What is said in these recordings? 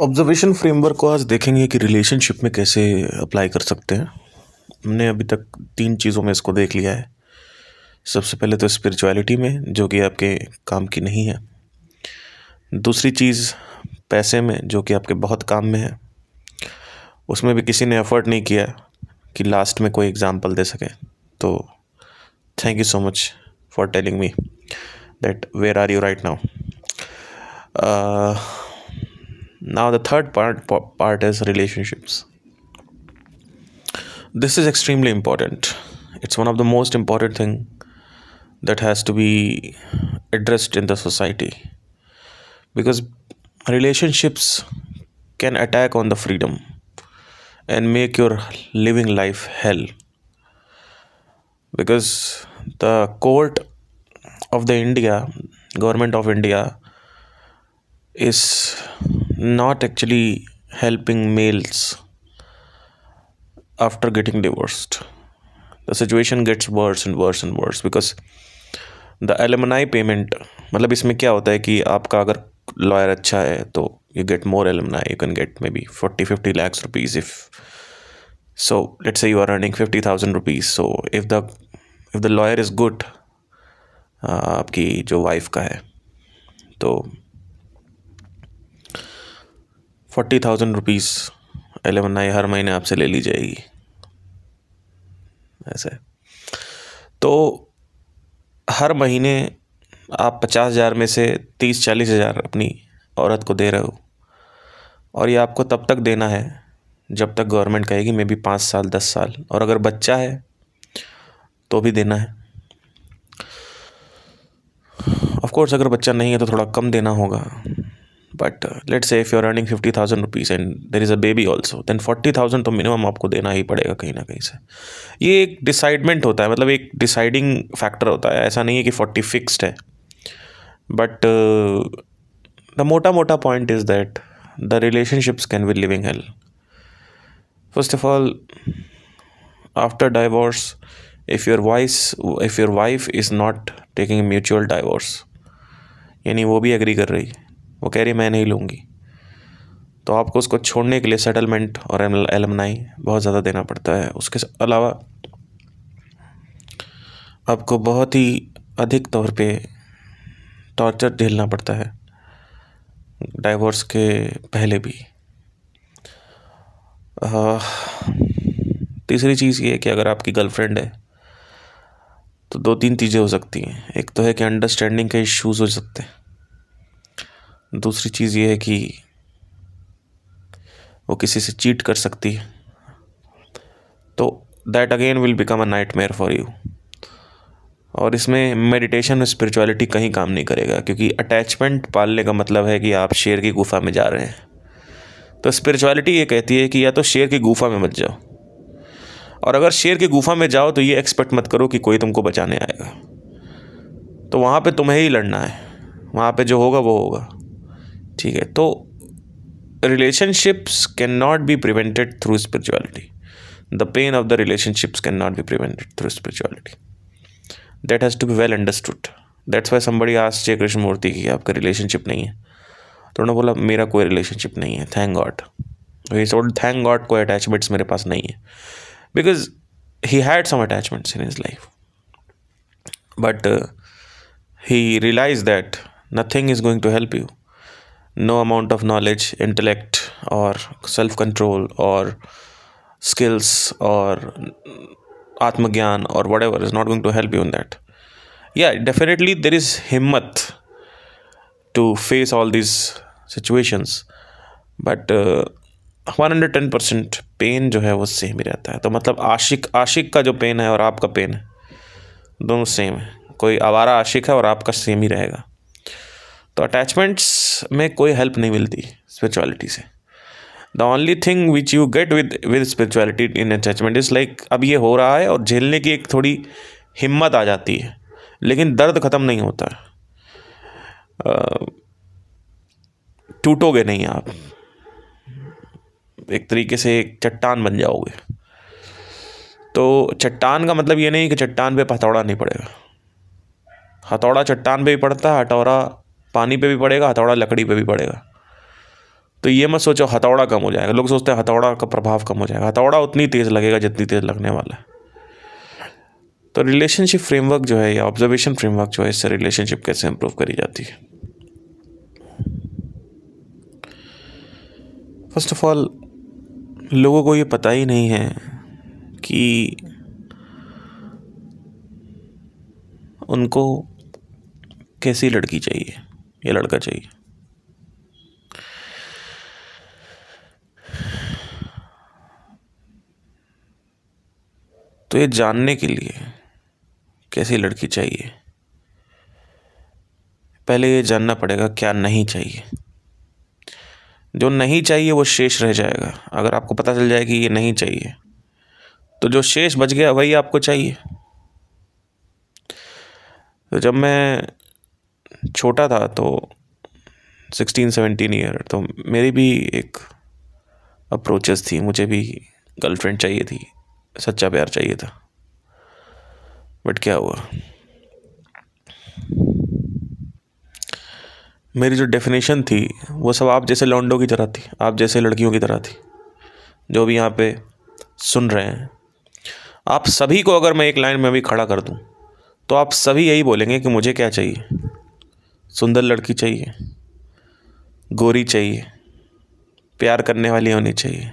Observation framework को आज देखेंगे कि रिलेशनशिप में कैसे अप्लाई कर सकते हैं। हमने अभी तक 3 चीज़ों में इसको देख लिया है। सबसे पहले तो स्पिरिचुअलिटी में, जो कि आपके काम की नहीं है। दूसरी चीज़ पैसे में, जो कि आपके बहुत काम में है। उसमें भी किसी ने एफर्ट नहीं किया कि लास्ट में कोई एग्जाम्पल दे सके। तो thank you so much for telling me that where are you right now. Now the third part is relationships. This is extremely important. It's one of the most important thing that has to be addressed in the society, because relationships can attack on the freedom and make your living life hell. Because the court of the India, government of India, is not actually helping males after getting divorced. The situation gets worse and worse and worse because the alumni payment, मतलब इसमें क्या होता है कि आपका अगर lawyer अच्छा है तो you get more alumni. You can get maybe 40-50 lakhs rupees so let's say you are earning 50,000 rupees. So if the lawyer is good, आपकी जो वाइफ का है, तो 40,000 रुपीज़ एलुमनाई हर महीने आपसे ले ली जाएगी। ऐसे तो हर महीने आप 50,000 में से 30-40,000 अपनी औरत को दे रहे हो, और ये आपको तब तक देना है जब तक गवर्नमेंट कहेगी, मे बी 5 साल 10 साल। और अगर बच्चा है तो भी देना है। ऑफ कोर्स अगर बच्चा नहीं है तो थोड़ा कम देना होगा, but let's say if you are earning 50,000 rupees and there is a baby also, then 40,000 तो मिनिमम आपको देना ही पड़ेगा कहीं ना कहीं से। ये एक डिसाइडमेंट होता है, मतलब एक डिसाइडिंग फैक्टर होता है। ऐसा नहीं है कि 40 फिक्स्ड है, बट द मोटा point is that the relationships can be living hello. First of all, after divorce, if your wife is not taking mutual divorce, यानी वो भी एग्री कर रही, वो कह रही मैं नहीं लूँगी, तो आपको उसको छोड़ने के लिए सेटलमेंट और एलुमनाई बहुत ज़्यादा देना पड़ता है। उसके अलावा आपको बहुत ही अधिक तौर पे टॉर्चर झेलना पड़ता है डाइवोर्स के पहले भी। तीसरी चीज़ ये है कि अगर आपकी गर्लफ्रेंड है तो 2-3 चीज़ें हो सकती हैं। एक तो है कि अंडरस्टैंडिंग के इश्यूज़ हो सकते हैं। दूसरी चीज़ ये है कि वो किसी से चीट कर सकती है, तो that again will become a nightmare for you. और इसमें मेडिटेशन और स्पिरिचुअलिटी कहीं काम नहीं करेगा, क्योंकि अटैचमेंट पालने का मतलब है कि आप शेर की गुफा में जा रहे हैं। तो स्पिरिचुअलिटी ये कहती है कि या तो शेर की गुफा में मत जाओ, और अगर शेर की गुफा में जाओ तो ये एक्सपेक्ट मत करो कि कोई तुमको बचाने आएगा। तो वहाँ पे तुम्हें ही लड़ना है, वहाँ पे जो होगा वो होगा, ठीक है। तो relationships cannot be prevented through spirituality. The pain of the relationships cannot be prevented through spirituality. That has to be well understood. That's why somebody asked Jay Krishnamurti कि आपका रिलेशनशिप नहीं है, तो उन्होंने बोला मेरा कोई रिलेशनशिप नहीं है, thank God. He told thank God कोई अटैचमेंट्स मेरे पास नहीं है, because he had some attachments in his life, but he realized that nothing is going to help you. No amount of knowledge, intellect, or self-control, or skills, or atmagyan, or whatever is not going to help you in that. Yeah, definitely there is himmat to face all these situations, but 110% pen जो है वो same ही रहता है। तो मतलब आशिक का जो pen है और आपका पेन है, दोनों सेम है। कोई आवारा आशिक है और आपका सेम ही रहेगा। तो अटैचमेंट्स में कोई हेल्प नहीं मिलती स्पिरिचुअलिटी से। The only thing which you get with spirituality in attachment is like अब ये हो रहा है और झेलने की एक थोड़ी हिम्मत आ जाती है, लेकिन दर्द ख़त्म नहीं होता। टूटोगे नहीं आप, एक तरीके से एक चट्टान बन जाओगे। तो चट्टान का मतलब ये नहीं कि चट्टान पे हथौड़ा नहीं पड़ेगा। हथौड़ा चट्टान पे भी पड़ता है, हथौड़ा पानी पे भी पड़ेगा, हथौड़ा लकड़ी पे भी पड़ेगा। तो ये मत सोचो हथौड़ा कम हो जाएगा। लोग सोचते हैं हथौड़ा का प्रभाव कम हो जाएगा। हथौड़ा उतनी तेज़ लगेगा जितनी तेज़ लगने वाला है। तो रिलेशनशिप फ्रेमवर्क जो है या ऑब्जर्वेशन फ्रेमवर्क जो है, इससे रिलेशनशिप कैसे इंप्रूव करी जाती है। फर्स्ट ऑफ ऑल, लोगों को ये पता ही नहीं है कि उनको कैसी लड़की चाहिए या लड़का चाहिए। तो ये जानने के लिए कैसी लड़की चाहिए, पहले ये जानना पड़ेगा क्या नहीं चाहिए। जो नहीं चाहिए वो शेष रह जाएगा। अगर आपको पता चल जाए कि ये नहीं चाहिए, तो जो शेष बच गया वही आपको चाहिए। तो जब मैं छोटा था तो 16-17 ईयर, तो मेरी भी एक अप्रोचेस थी। मुझे भी गर्लफ्रेंड चाहिए थी, सच्चा प्यार चाहिए था। बट क्या हुआ, मेरी जो डेफिनेशन थी वो सब आप जैसे लौंडों की तरह थी, आप जैसे लड़कियों की तरह थी। जो भी यहाँ पे सुन रहे हैं, आप सभी को अगर मैं एक लाइन में भी खड़ा कर दूं, तो आप सभी यही बोलेंगे कि मुझे क्या चाहिए। सुंदर लड़की चाहिए, गोरी चाहिए, प्यार करने वाली होनी चाहिए,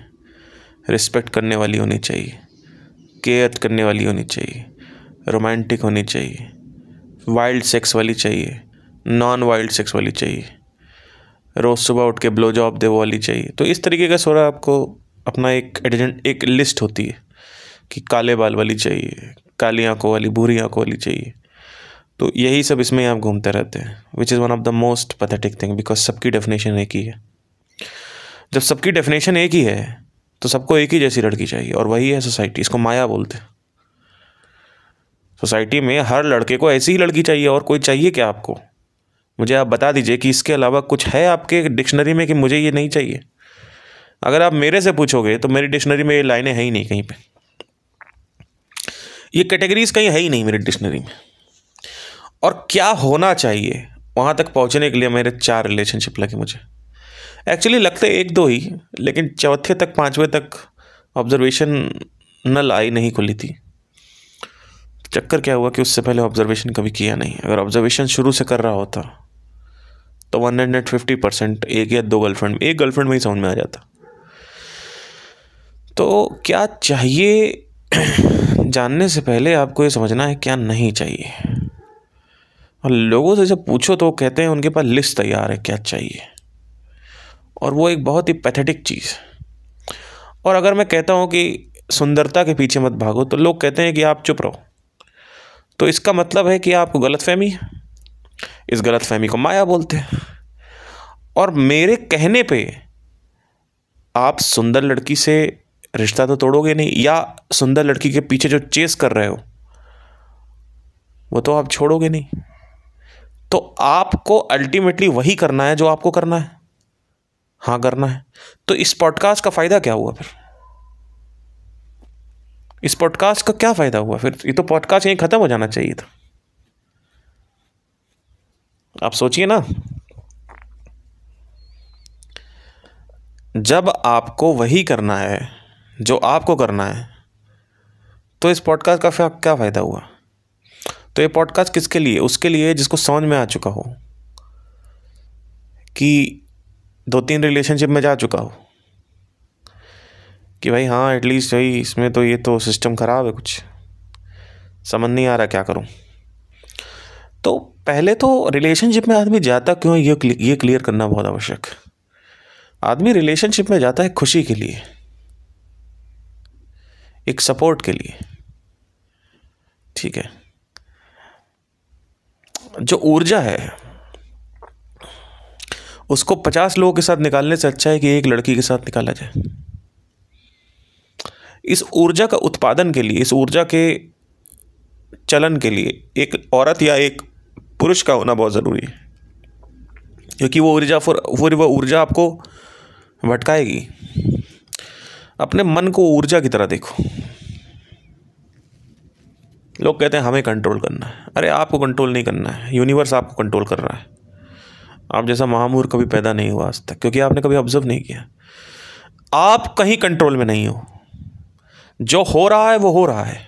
रिस्पेक्ट करने वाली होनी चाहिए, केयर करने वाली होनी चाहिए, रोमांटिक होनी चाहिए, वाइल्ड सेक्स वाली चाहिए, नॉन वाइल्ड सेक्स वाली चाहिए, रोज़ सुबह उठ के ब्लो जॉब दे वो वाली चाहिए। तो इस तरीके का सोरा आपको अपना एक लिस्ट होती है कि काले बाल वाली चाहिए, काली आंखों वाली, भूरी आंखों वाली चाहिए। तो यही सब इसमें आप घूमते रहते हैं, which is one of the most pathetic thing, because सबकी डेफिनेशन एक ही है। जब सबकी डेफिनेशन एक ही है तो सबको एक ही जैसी लड़की चाहिए, और वही है सोसाइटी। इसको माया बोलते हैं। सोसाइटी में हर लड़के को ऐसी ही लड़की चाहिए, और कोई चाहिए क्या आपको? मुझे आप बता दीजिए कि इसके अलावा कुछ है आपके डिक्शनरी में कि मुझे ये नहीं चाहिए। अगर आप मेरे से पूछोगे तो मेरी डिक्शनरी में ये लाइनें है ही नहीं कहीं पे, ये कैटेगरीज कहीं है ही नहीं मेरी डिक्शनरी में। और क्या होना चाहिए, वहाँ तक पहुँचने के लिए मेरे 4 रिलेशनशिप लगे मुझे। एक्चुअली लगते 1-2 ही, लेकिन चौथे तक 5वें तक ऑब्जर्वेशन नल आई नहीं खुली थी। चक्कर क्या हुआ कि उससे पहले ऑब्जर्वेशन कभी किया नहीं। अगर ऑब्जर्वेशन शुरू से कर रहा होता तो 150% एक या 2 गर्लफ्रेंड, एक गर्लफ्रेंड में ही समझ में आ जाता। तो क्या चाहिए जानने से पहले आपको ये समझना है क्या नहीं चाहिए। और लोगों से जब पूछो तो कहते हैं उनके पास लिस्ट तैयार है क्या चाहिए, और वो एक बहुत ही पैथेटिक चीज़। और अगर मैं कहता हूँ कि सुंदरता के पीछे मत भागो, तो लोग कहते हैं कि आप चुप रहो। तो इसका मतलब है कि आपको गलतफहमी है। इस गलतफहमी को माया बोलते हैं। और मेरे कहने पे आप सुंदर लड़की से रिश्ता तो तोड़ोगे नहीं, या सुंदर लड़की के पीछे जो चेस कर रहे हो वो तो आप छोड़ोगे नहीं। तो आपको अल्टीमेटली वही करना है जो आपको करना है। हाँ, करना है। तो इस पॉडकास्ट का फायदा क्या हुआ फिर? इस पॉडकास्ट का क्या फायदा हुआ फिर? ये तो पॉडकास्ट यहीं खत्म हो जाना चाहिए था। आप सोचिए ना, जब आपको वही करना है जो आपको करना है, तो इस पॉडकास्ट का क्या फ़ायदा हुआ? तो ये पॉडकास्ट किसके लिए? उसके लिए जिसको समझ में आ चुका हो कि 2-3 रिलेशनशिप में जा चुका हो कि भाई हाँ, एटलीस्ट भाई इसमें तो ये तो सिस्टम ख़राब है, कुछ समझ नहीं आ रहा क्या करूँ। तो पहले तो रिलेशनशिप में आदमी जाता क्यों, ये क्लियर करना बहुत आवश्यक है। आदमी रिलेशनशिप में जाता है खुशी के लिए, एक सपोर्ट के लिए, ठीक है। जो ऊर्जा है उसको 50 लोगों के साथ निकालने से अच्छा है कि एक लड़की के साथ निकाला जाए। इस ऊर्जा का उत्पादन के लिए, इस ऊर्जा के चलन के लिए एक औरत या एक पुरुष का होना बहुत ज़रूरी है, क्योंकि वो ऊर्जा आपको भटकाएगी। अपने मन को ऊर्जा की तरह देखो। लोग कहते हैं हमें कंट्रोल करना है। अरे आपको कंट्रोल नहीं करना है, यूनिवर्स आपको कंट्रोल कर रहा है। आप जैसा महामूर्ख कभी पैदा नहीं हुआ आज तक, क्योंकि आपने कभी ऑब्जर्व नहीं किया। आप कहीं कंट्रोल में नहीं हो, जो हो रहा है वो हो रहा है।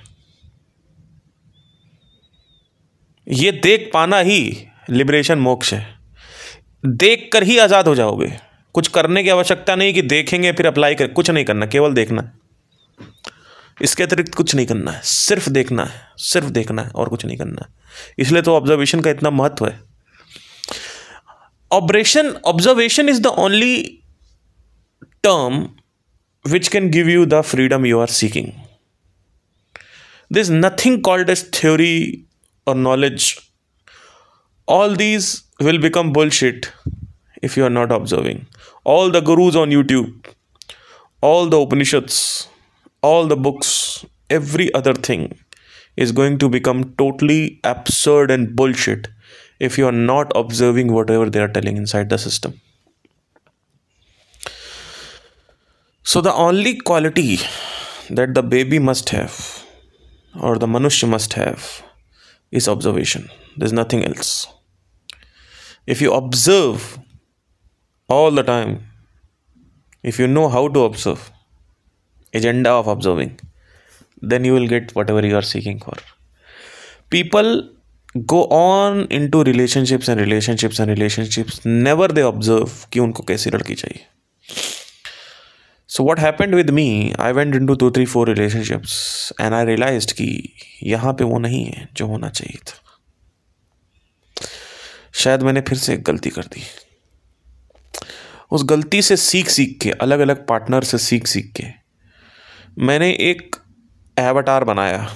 ये देख पाना ही लिबरेशन, मोक्ष है। देख कर ही आज़ाद हो जाओगे। कुछ करने की आवश्यकता नहीं कि देखेंगे फिर अप्लाई कर, कुछ नहीं करना, केवल देखना है। इसके अतिरिक्त कुछ नहीं करना है, सिर्फ देखना है, सिर्फ देखना है और कुछ नहीं करना है। इसलिए तो ऑब्जर्वेशन का इतना महत्व है। Observation is the only term which can give you the freedom you are seeking. There's nothing called as theory or knowledge. All these will become bullshit if you are not observing. All the gurus on YouTube, all the Upanishads, all the books, every other thing is going to become totally absurd and bullshit if you are not observing whatever they are telling inside the system. So the only quality that the baby must have or the manushya must have is observation. There's nothing else. If you observe all the time, if you know how to observe, agenda of observing, then you will get whatever you are seeking for. People go on into relationships and relationships and relationships. Never they observe कि उनको कैसी लड़की चाहिए. So what happened with me, I went into 2, 3, 4 relationships and I realized कि यहाँ पे वो नहीं है जो होना चाहिए था। शायद मैंने फिर से एक गलती कर दी। उस गलती से सीख के, अलग अलग पार्टनर से सीख के मैंने एक एवटार बनाया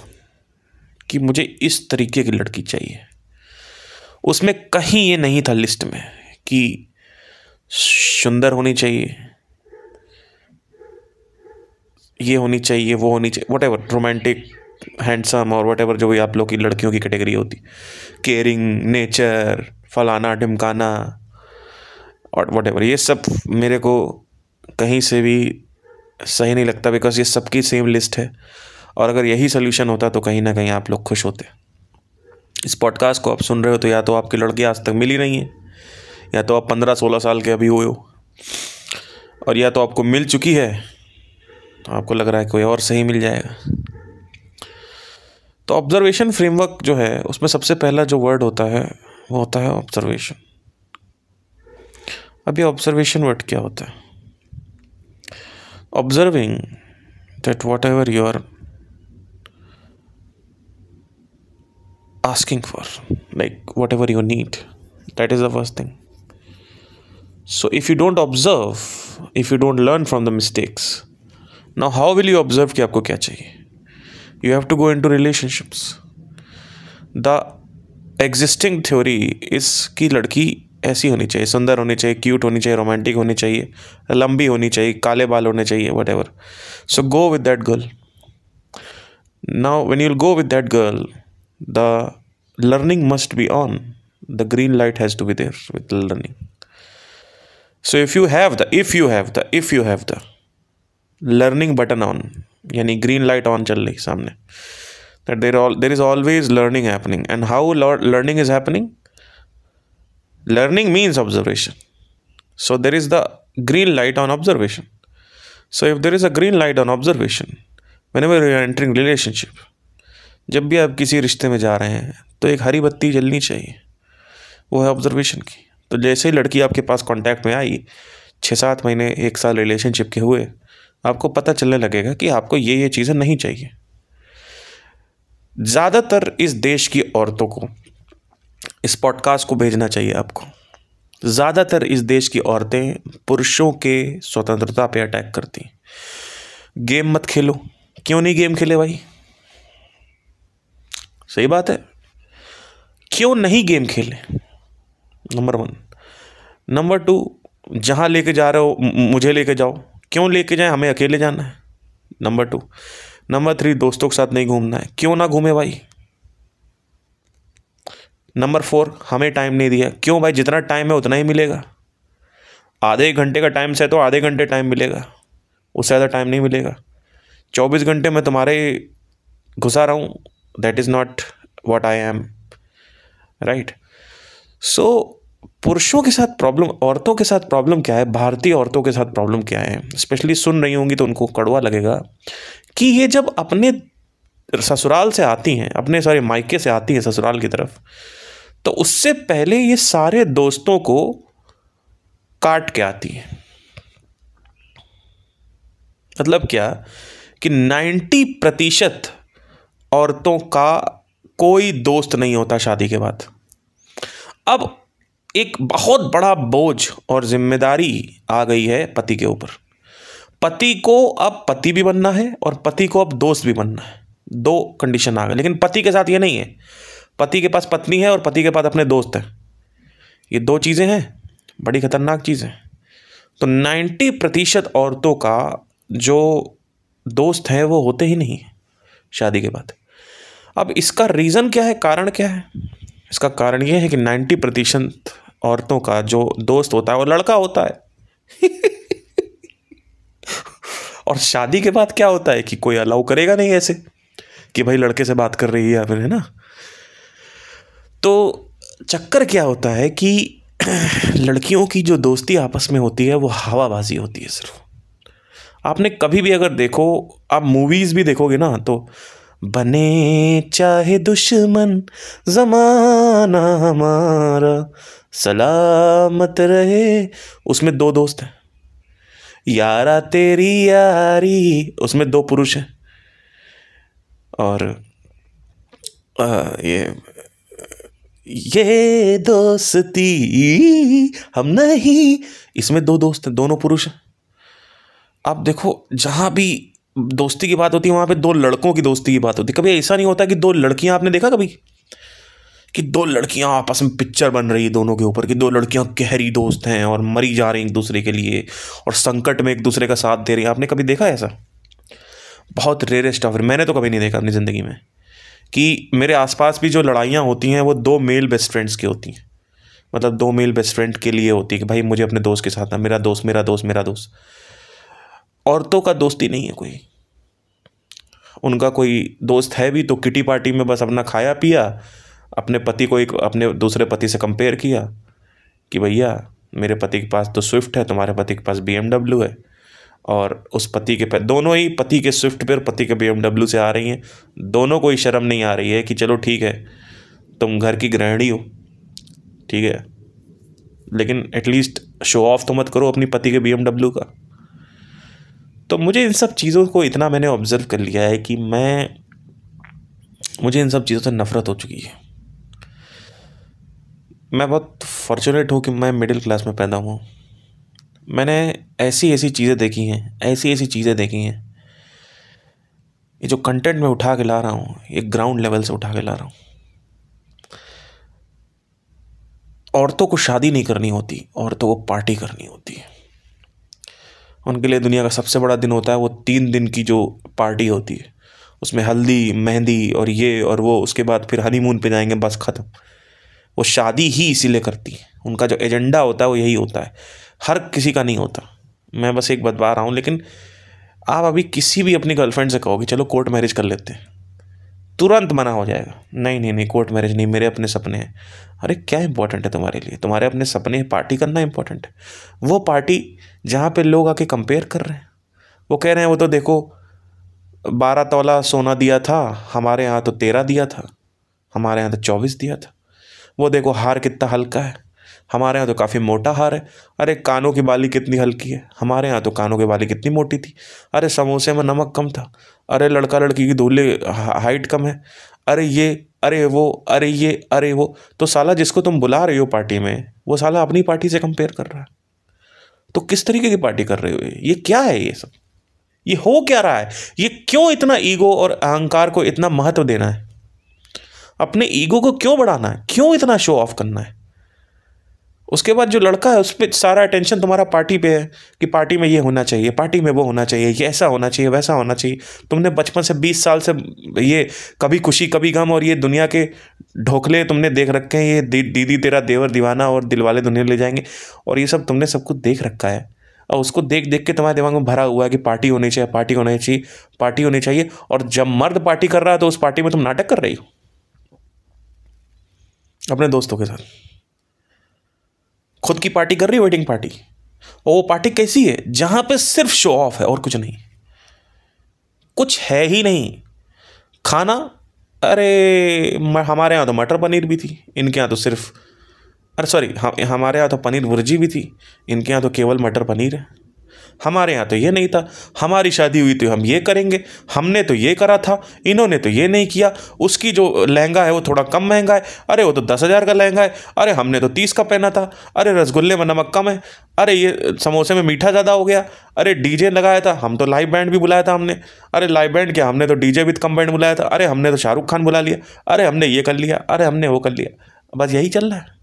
कि मुझे इस तरीके की लड़की चाहिए। उसमें कहीं ये नहीं था लिस्ट में कि सुंदर होनी चाहिए, ये होनी चाहिए, वो होनी चाहिए, वट एवर, रोमांटिक, हैंडसम और वट एवर जो भी आप लोग की लड़कियों की कैटेगरी होती, केयरिंग, नेचर, फलाना ढिमकाना और वट एवर, ये सब मेरे को कहीं से भी सही नहीं लगता, बिकॉज ये सबकी सेम लिस्ट है। और अगर यही सोल्यूशन होता तो कहीं ना कहीं आप लोग खुश होते। इस पॉडकास्ट को आप सुन रहे हो तो या तो आपकी लड़की आज तक मिली नहीं है, या तो आप 15-16 साल के अभी हुए हो, और या तो आपको मिल चुकी है तो आपको लग रहा है कोई और सही मिल जाएगा। तो ऑब्जर्वेशन फ्रेमवर्क जो है उसमें सबसे पहला जो वर्ड होता है वो होता है ऑब्जर्वेशन। अब ये ऑब्जर्वेशन वर्ड क्या होता है? Observing that whatever you are asking for, like whatever you need, that is the first thing. So if you don't observe, if you don't learn from the mistakes, now how will you observe कि आपको क्या चाहिए? You have to go into relationships. The existing theory is कि लड़की ऐसी होनी चाहिए, सुंदर होनी चाहिए, क्यूट होनी चाहिए, रोमांटिक होनी चाहिए, लंबी होनी चाहिए, काले बाल होने चाहिए, whatever. So go with that girl. Now when you'll go with that girl, the learning must be on. The green light has to be there with the learning. So if you have the learning button on, यानी green light on चल रही सामने, that there is always learning happening. And how learning is happening? Learning means observation. So there is the green light on observation. So if there is a green light on observation, whenever you are entering relationship, जब भी आप किसी रिश्ते में जा रहे हैं तो एक हरी बत्ती जलनी चाहिए, वो है ऑब्जर्वेशन की। तो जैसे ही लड़की आपके पास कांटेक्ट में आई, 6-7 महीने 1 साल रिलेशनशिप के हुए, आपको पता चलने लगेगा कि आपको ये चीज़ें नहीं चाहिए। ज़्यादातर इस देश की औरतों को इस पॉडकास्ट को भेजना चाहिए आपको। ज़्यादातर इस देश की औरतें पुरुषों के स्वतंत्रता पे अटैक करती। गेम मत खेलो। क्यों नहीं गेम खेले भाई? सही बात है, क्यों नहीं गेम खेले? नंबर 1। नंबर 2, जहाँ लेके जा रहे हो मुझे लेके जाओ। क्यों लेके जाए? हमें अकेले जाना है। नंबर 2। नंबर 3, दोस्तों के साथ नहीं घूमना है। क्यों ना घूमे भाई? नंबर 4, हमें टाइम नहीं दिया। क्यों भाई? जितना टाइम है उतना ही मिलेगा। आधे घंटे का टाइम से तो आधे घंटे टाइम मिलेगा, उससे ज़्यादा टाइम नहीं मिलेगा। 24 घंटे मैं तुम्हारे घुसा रहा हूँ, that is not what I am, right? So पुरुषों के साथ प्रॉब्लम, औरतों के साथ प्रॉब्लम क्या है, भारतीय औरतों के साथ प्रॉब्लम क्या है, स्पेशली सुन रही होंगी तो उनको कड़वा लगेगा कि ये जब अपने ससुराल से आती हैं, अपने सारे मायके से आती हैं ससुराल की तरफ, तो उससे पहले ये सारे दोस्तों को काट के आती हैं। मतलब क्या कि 90% औरतों का कोई दोस्त नहीं होता शादी के बाद। अब एक बहुत बड़ा बोझ और जिम्मेदारी आ गई है पति के ऊपर। पति को अब पति भी बनना है और पति को अब दोस्त भी बनना है। दो कंडीशन आ गए, लेकिन पति के साथ ये नहीं है। पति के पास पत्नी है और पति के पास अपने दोस्त हैं। ये दो चीज़ें हैं, बड़ी खतरनाक चीज़ है। तो 90% औरतों का जो दोस्त हैं वो होते ही नहीं शादी के बाद। अब इसका रीज़न क्या है, कारण क्या है? इसका कारण ये है कि 90% औरतों का जो दोस्त होता है वो लड़का होता है। और शादी के बाद क्या होता है कि कोई अलाउ करेगा नहीं ऐसे कि भाई लड़के से बात कर रही है या फिर, है ना। तो चक्कर क्या होता है कि लड़कियों की जो दोस्ती आपस में होती है वो हवाबाजी होती है सिर्फ। आपने कभी भी अगर देखो, आप मूवीज़ भी देखोगे ना, तो बने चाहे दुश्मन ज़माना हमारा सलामत रहे, उसमें दो दोस्त हैं। यारा तेरी यारी, उसमें दो पुरुष हैं। और ये दोस्ती हम नहीं, इसमें दो दोस्त हैं, दोनों पुरुष हैं। आप देखो जहाँ भी दोस्ती की बात होती है वहाँ पे दो लड़कों की दोस्ती की बात होती है। कभी ऐसा नहीं होता कि दो लड़कियाँ, आपने देखा कभी कि दो लड़कियाँ आपस में पिक्चर बन रही है दोनों के ऊपर, कि दो लड़कियाँ गहरी दोस्त हैं और मरी जा रही हैं एक दूसरे के लिए और संकट में एक दूसरे का साथ दे रही हैं? आपने कभी देखा है ऐसा? बहुत रेयरेस्ट ऑफ, मैंने तो कभी नहीं देखा अपनी ज़िंदगी में कि मेरे आसपास भी जो लड़ाइयाँ होती हैं वो दो मेल बेस्ट फ्रेंड्स की होती हैं। मतलब दो मेल बेस्ट फ्रेंड के लिए होती है कि भाई मुझे अपने दोस्त के साथ ना, मेरा दोस्त मेरा दोस्त मेरा दोस्त। औरतों का दोस्ती नहीं है कोई। उनका कोई दोस्त है भी तो किटी पार्टी में बस अपना खाया पिया, अपने पति को एक अपने दूसरे पति से कंपेयर किया कि भैया मेरे पति के पास तो स्विफ्ट है, तुम्हारे पति के पास BMW है। और उस पति के पास, दोनों ही पति के स्विफ्ट पर पति के BMW से आ रही हैं। दोनों को ही शर्म नहीं आ रही है कि चलो ठीक है तुम घर की गृहिणी हो, ठीक है, लेकिन एटलीस्ट शो ऑफ तो मत करो अपनी पति के BMW का। तो मुझे इन सब चीज़ों को इतना मैंने ऑब्जर्व कर लिया है कि मुझे इन सब चीज़ों से नफ़रत हो चुकी है। मैं बहुत फॉर्चुनेट हूँ कि मैं मिडिल क्लास में पैदा हुआ हूँ। मैंने ऐसी ऐसी चीज़ें देखी हैं, ऐसी ऐसी चीज़ें देखी हैं। ये जो कंटेंट मैं उठा के ला रहा हूँ, ये ग्राउंड लेवल से उठा के ला रहा हूँ। औरतों को शादी नहीं करनी होती, औरतों को पार्टी करनी होती है। उनके लिए दुनिया का सबसे बड़ा दिन होता है वो 3 दिन की जो पार्टी होती है, उसमें हल्दी मेहंदी और ये और वो, उसके बाद फिर हनीमून पे जाएंगे, बस ख़त्म। वो शादी ही इसीलिए करती है, उनका जो एजेंडा होता है वो यही होता है। हर किसी का नहीं होता, मैं बस एक बता रहा हूँ। लेकिन आप अभी किसी भी अपनी गर्लफ्रेंड से कहोगे चलो कोर्ट मैरिज कर लेते हैं, तुरंत मना हो जाएगा, नहीं नहीं नहीं कोर्ट मैरिज नहीं, मेरे अपने सपने हैं। अरे क्या इंपॉर्टेंट है तुम्हारे लिए? तुम्हारे अपने सपने, पार्टी करना इंपॉर्टेंट है। वो पार्टी जहाँ पे लोग आके कंपेयर कर रहे हैं, वो कह रहे हैं वो तो देखो 12 तोला सोना दिया था, हमारे यहाँ तो 13 दिया था, हमारे यहाँ तो 24 दिया था। वो देखो हार कितना हल्का है, हमारे यहाँ तो काफ़ी मोटा हार है। अरे कानों की बाली कितनी हल्की है, हमारे यहाँ तो कानों की बाली कितनी मोटी थी। अरे समोसे में नमक कम था, अरे लड़का लड़की की दूल्हे हाइट कम है, अरे ये अरे वो अरे ये अरे वो। तो साला जिसको तुम बुला रहे हो पार्टी में, वो साला अपनी पार्टी से कंपेयर कर रहा है। तो किस तरीके की पार्टी कर रहे हो? ये क्या है? ये सब ये हो क्या रहा है? ये क्यों इतना ईगो और अहंकार को इतना महत्व देना है? अपने ईगो को क्यों बढ़ाना है? क्यों इतना शो ऑफ करना है? उसके बाद जो लड़का है उस पर सारा अटेंशन तुम्हारा पार्टी पे है कि पार्टी में ये होना चाहिए, पार्टी में वो होना चाहिए, ये ऐसा होना चाहिए, वैसा होना चाहिए। तुमने बचपन से 20 साल से ये कभी खुशी कभी गम और ये दुनिया के ढोखले तुमने देख रखे हैं, ये दीदी तेरा देवर दीवाना और दिलवाले दुनिया ले जाएंगे, और ये सब तुमने सब कुछ देख रखा है। और उसको देख देख के तुम्हारे दिमाग में भरा हुआ है कि पार्टी होनी चाहिए, पार्टी होनी चाहिए, पार्टी होनी चाहिए। और जब मर्द पार्टी कर रहा है तो उस पार्टी में तुम नाटक कर रही हो अपने दोस्तों के साथ। खुद की पार्टी कर रही है, वेडिंग पार्टी, और वो पार्टी कैसी है, जहां पे सिर्फ शो ऑफ है और कुछ नहीं, कुछ है ही नहीं। खाना, अरे हमारे यहाँ तो मटर पनीर भी थी, इनके यहाँ तो सिर्फ, अरे सॉरी, हमारे यहाँ तो पनीर भुर्जी भी थी, इनके यहाँ तो केवल मटर पनीर है। हमारे यहाँ तो ये नहीं था, हमारी शादी हुई तो हम ये करेंगे, हमने तो ये करा था, इन्होंने तो ये नहीं किया, उसकी जो लहंगा है वो थोड़ा कम महंगा है, अरे वो तो 10,000 का लहंगा है, अरे हमने तो 30 का पहना था, अरे रसगुल्ले में नमक कम है, अरे ये समोसे में मीठा ज़्यादा हो गया, अरे डीजे लगाया था, हम तो लाइव बैंड भी बुलाया था हमने, अरे लाइव बैंड क्या, हमने तो डीजे विद कम बैंड बुलाया था, अरे हमने तो शाहरुख खान बुला लिया, अरे हमने ये कर लिया, अरे हमने वो कर लिया। बस यही चल रहा है।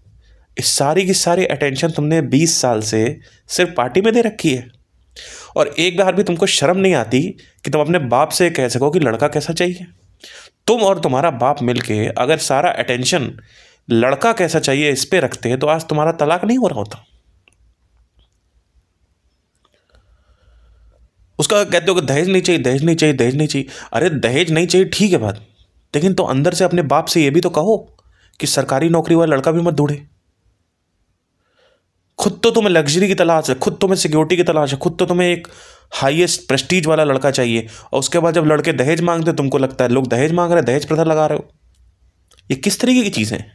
इस सारी की सारी अटेंशन तुमने 20 साल से सिर्फ पार्टी में दे रखी है, और एक बार भी तुमको शर्म नहीं आती कि तुम अपने बाप से कह सको कि लड़का कैसा चाहिए। तुम और तुम्हारा बाप मिलके अगर सारा अटेंशन लड़का कैसा चाहिए इस पे रखते तो आज तुम्हारा तलाक नहीं हो रहा होता। उसका कहते हो कि दहेज नहीं चाहिए, दहेज नहीं चाहिए, दहेज नहीं चाहिए। अरे दहेज नहीं चाहिए ठीक है बात, लेकिन तो अंदर से अपने बाप से ये भी तो कहो कि सरकारी नौकरी वाला लड़का भी मत ढूंढे। खुद तो तुम्हें लग्जरी की तलाश है, खुद तुम्हें सिक्योरिटी की तलाश है, खुद तो तुम्हें एक हाईएस्ट प्रेस्टीज वाला लड़का चाहिए, और उसके बाद जब लड़के दहेज मांगते तुमको लगता है लोग दहेज मांग रहे हैं, दहेज प्रथा लगा रहे हो। ये किस तरीके की चीज़ें हैं?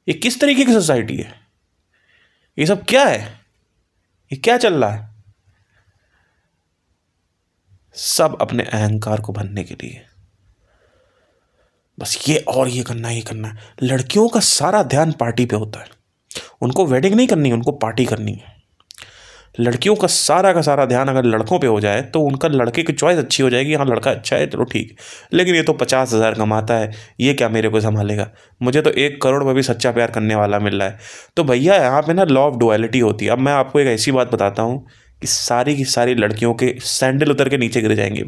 ये किस तरीके की सोसाइटी है? ये सब क्या है? ये क्या चल रहा है? सब अपने अहंकार को भरने के लिए बस ये और ये करना, ये करना है। लड़कियों का सारा ध्यान पार्टी पे होता है, उनको वेडिंग नहीं करनी है, उनको पार्टी करनी है। लड़कियों का सारा ध्यान अगर लड़कों पे हो जाए तो उनका लड़के की चॉइस अच्छी हो जाएगी, हाँ लड़का अच्छा है चलो ठीक है, लेकिन ये तो 50,000 कमाता है, ये क्या मेरे को संभालेगा, मुझे तो 1 करोड़ में भी सच्चा प्यार करने वाला मिल रहा है। तो भैया यहाँ पे ना लॉ ऑफ डुअलिटी होती है। अब मैं आपको एक ऐसी बात बताता हूँ कि सारी की सारी लड़कियों के सैंडल उतर के नीचे गिर जाएंगे।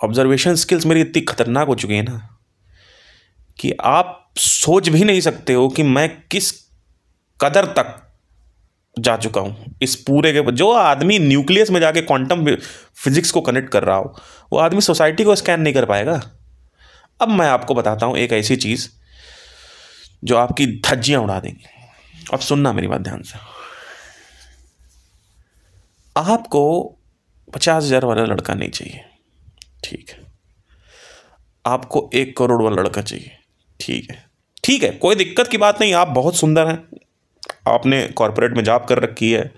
ऑब्जर्वेशन स्किल्स मेरी इतनी खतरनाक हो चुकी है ना कि आप सोच भी नहीं सकते हो कि मैं किस कदर तक जा चुका हूं इस पूरे के। जो आदमी न्यूक्लियस में जाके क्वांटम फिजिक्स को कनेक्ट कर रहा हो, वो आदमी सोसाइटी को स्कैन नहीं कर पाएगा। अब मैं आपको बताता हूं एक ऐसी चीज जो आपकी धज्जियां उड़ा देंगी। अब सुनना मेरी बात ध्यान से। आपको 50,000 वाला लड़का नहीं चाहिए, ठीक है। आपको 1 करोड़ वाला लड़का चाहिए, ठीक है, ठीक है, कोई दिक्कत की बात नहीं। आप बहुत सुंदर हैं, आपने कॉर्पोरेट में जॉब कर रखी है,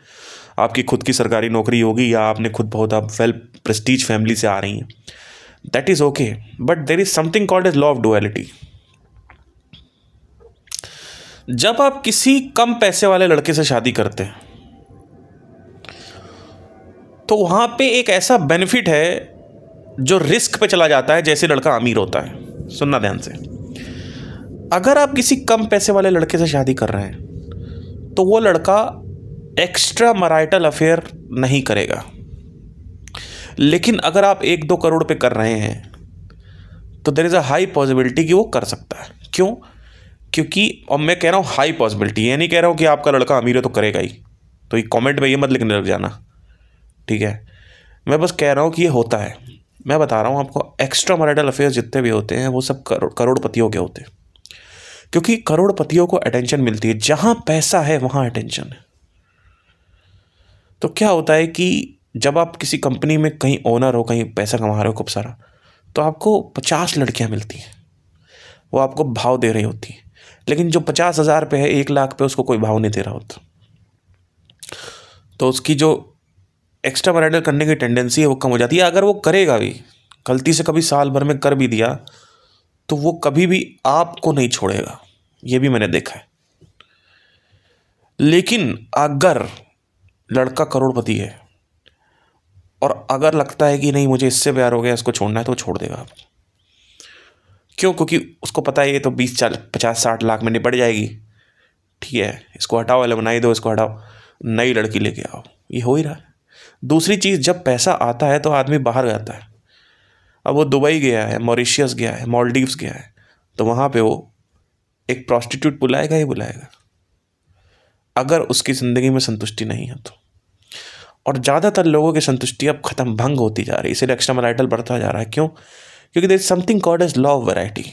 आपकी खुद की सरकारी नौकरी होगी, या आपने खुद बहुत आप वेल प्रेस्टीज फैमिली से आ रही हैं, that is okay, but there is something called as law of duality. जब आप किसी कम पैसे वाले लड़के से शादी करते हैं तो वहां पे एक ऐसा बेनिफिट है जो रिस्क पे चला जाता है जैसे लड़का अमीर होता है। सुनना ध्यान से। अगर आप किसी कम पैसे वाले लड़के से शादी कर रहे हैं तो वो लड़का एक्स्ट्रा मैरिटल अफेयर नहीं करेगा, लेकिन अगर आप 1-2 करोड़ पे कर रहे हैं तो there is a high possibility कि वो कर सकता है। क्यों? क्योंकि, और मैं कह रहा हूँ हाई पॉसिबिलिटी, ये नहीं कह रहा हूँ कि आपका लड़का अमीर है तो करेगा ही, तो ये कमेंट में ये मत लिखने लग जाना, ठीक है। मैं बस कह रहा हूँ कि ये होता है। मैं बता रहा हूँ आपको, एक्स्ट्रा मैरिटल अफेयर्स जितने भी होते हैं वो सब करोड़पतियों के होते हैं, क्योंकि करोड़पतियों को अटेंशन मिलती है। जहां पैसा है वहां अटेंशन है। तो क्या होता है कि जब आप किसी कंपनी में कहीं ओनर हो, कहीं पैसा कमा रहे हो खूब सारा, तो आपको 50 लड़कियां मिलती हैं, वो आपको भाव दे रही होती हैं, लेकिन जो 50,000 पे है, 1 लाख पे, उसको कोई भाव नहीं दे रहा होता। तो उसकी जो एक्स्ट्रा मैरिटल करने की टेंडेंसी है वो कम हो जाती है। अगर वो करेगा भी, गलती से कभी साल भर में कर भी दिया, तो वो कभी भी आपको नहीं छोड़ेगा, ये भी मैंने देखा है। लेकिन अगर लड़का करोड़पति है और अगर लगता है कि नहीं मुझे इससे प्यार हो गया, इसको छोड़ना है, तो छोड़ देगा आपको। क्यों? क्योंकि उसको पता है ये तो 20, 40, 50, 60 लाख में निपट जाएगी, ठीक है, इसको हटाओ, एलिमनाई दो, इसको हटाओ, नई लड़की लेके आओ। ये हो ही रहा है। दूसरी चीज़, जब पैसा आता है तो आदमी बाहर जाता है। अब वो दुबई गया है, मॉरिशियस गया है, मालदीव्स गया है, तो वहाँ पे वो एक प्रॉस्टिट्यूट बुलाएगा ही बुलाएगा, अगर उसकी ज़िंदगी में संतुष्टि नहीं है तो। और ज़्यादातर लोगों की संतुष्टि अब खत्म, भंग होती जा रही है, इसलिए एक्स्ट्रा मैरिटल बढ़ता जा रहा है। क्यों? क्योंकि there is something called as law of variety.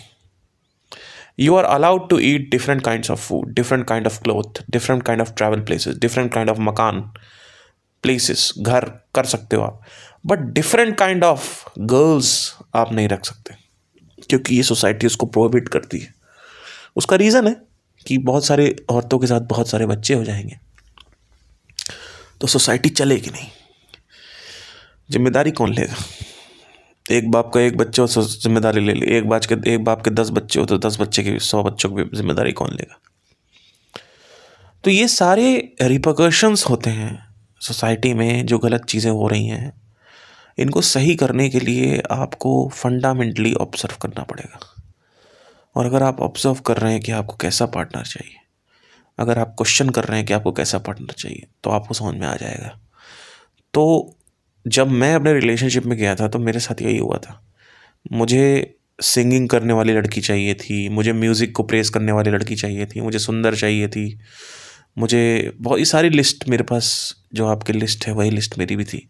You are allowed to eat different kinds of food, different kind of cloth, different kind of travel places, different kind of मकान places, घर कर सकते हो आप, but different kind of girls आप नहीं रख सकते, क्योंकि ये सोसाइटी उसको प्रोहिबिट करती है। उसका रीज़न है कि बहुत सारे औरतों के साथ बहुत सारे बच्चे हो जाएंगे, तो सोसाइटी चलेगी नहीं। जिम्मेदारी कौन लेगा? एक बाप का एक बच्चा हो तो जिम्मेदारी ले ले, एक बाप के 10 बच्चे हो तो 10 बच्चे की 100 बच्चों की जिम्मेदारी कौन लेगा? तो ये सारे रिपरकशंस होते हैं सोसाइटी में, जो गलत चीज़ें हो रही हैं, इनको सही करने के लिए आपको फंडामेंटली ऑब्जर्व करना पड़ेगा। और अगर आप ऑब्जर्व कर रहे हैं कि आपको कैसा पार्टनर चाहिए, अगर आप क्वेश्चन कर रहे हैं कि आपको कैसा पार्टनर चाहिए, तो आपको समझ में आ जाएगा। तो जब मैं अपने रिलेशनशिप में गया था तो मेरे साथ यही हुआ था। मुझे सिंगिंग करने वाली लड़की चाहिए थी, मुझे म्यूज़िक को प्रेज़ करने वाली लड़की चाहिए थी, मुझे सुंदर चाहिए थी, मुझे बहुत ही सारी लिस्ट मेरे पास, जो आपकी लिस्ट है वही लिस्ट मेरी भी थी।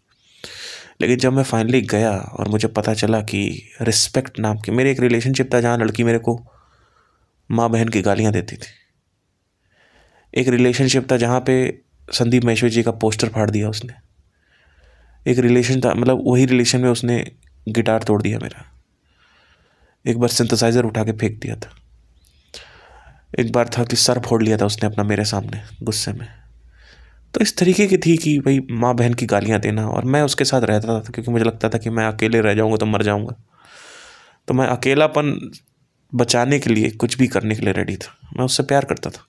लेकिन जब मैं फाइनली गया और मुझे पता चला कि रिस्पेक्ट नाम की, मेरे एक रिलेशनशिप था जहाँ लड़की मेरे को माँ बहन की गालियाँ देती थी। एक रिलेशनशिप था जहाँ पे संदीप महेश्वरी जी का पोस्टर फाड़ दिया उसने। एक रिलेशन था, मतलब वही रिलेशन में उसने गिटार तोड़ दिया मेरा। एक बार सिंथेसाइज़र उठा के फेंक दिया था। एक बार था कि सर फोड़ लिया था उसने अपना मेरे सामने गुस्से में। तो इस तरीके की थी कि भाई माँ बहन की गालियाँ देना, और मैं उसके साथ रहता था क्योंकि मुझे लगता था कि मैं अकेले रह जाऊँगा तो मर जाऊँगा। तो मैं अकेलापन बचाने के लिए कुछ भी करने के लिए रेडी था। मैं उससे प्यार करता था।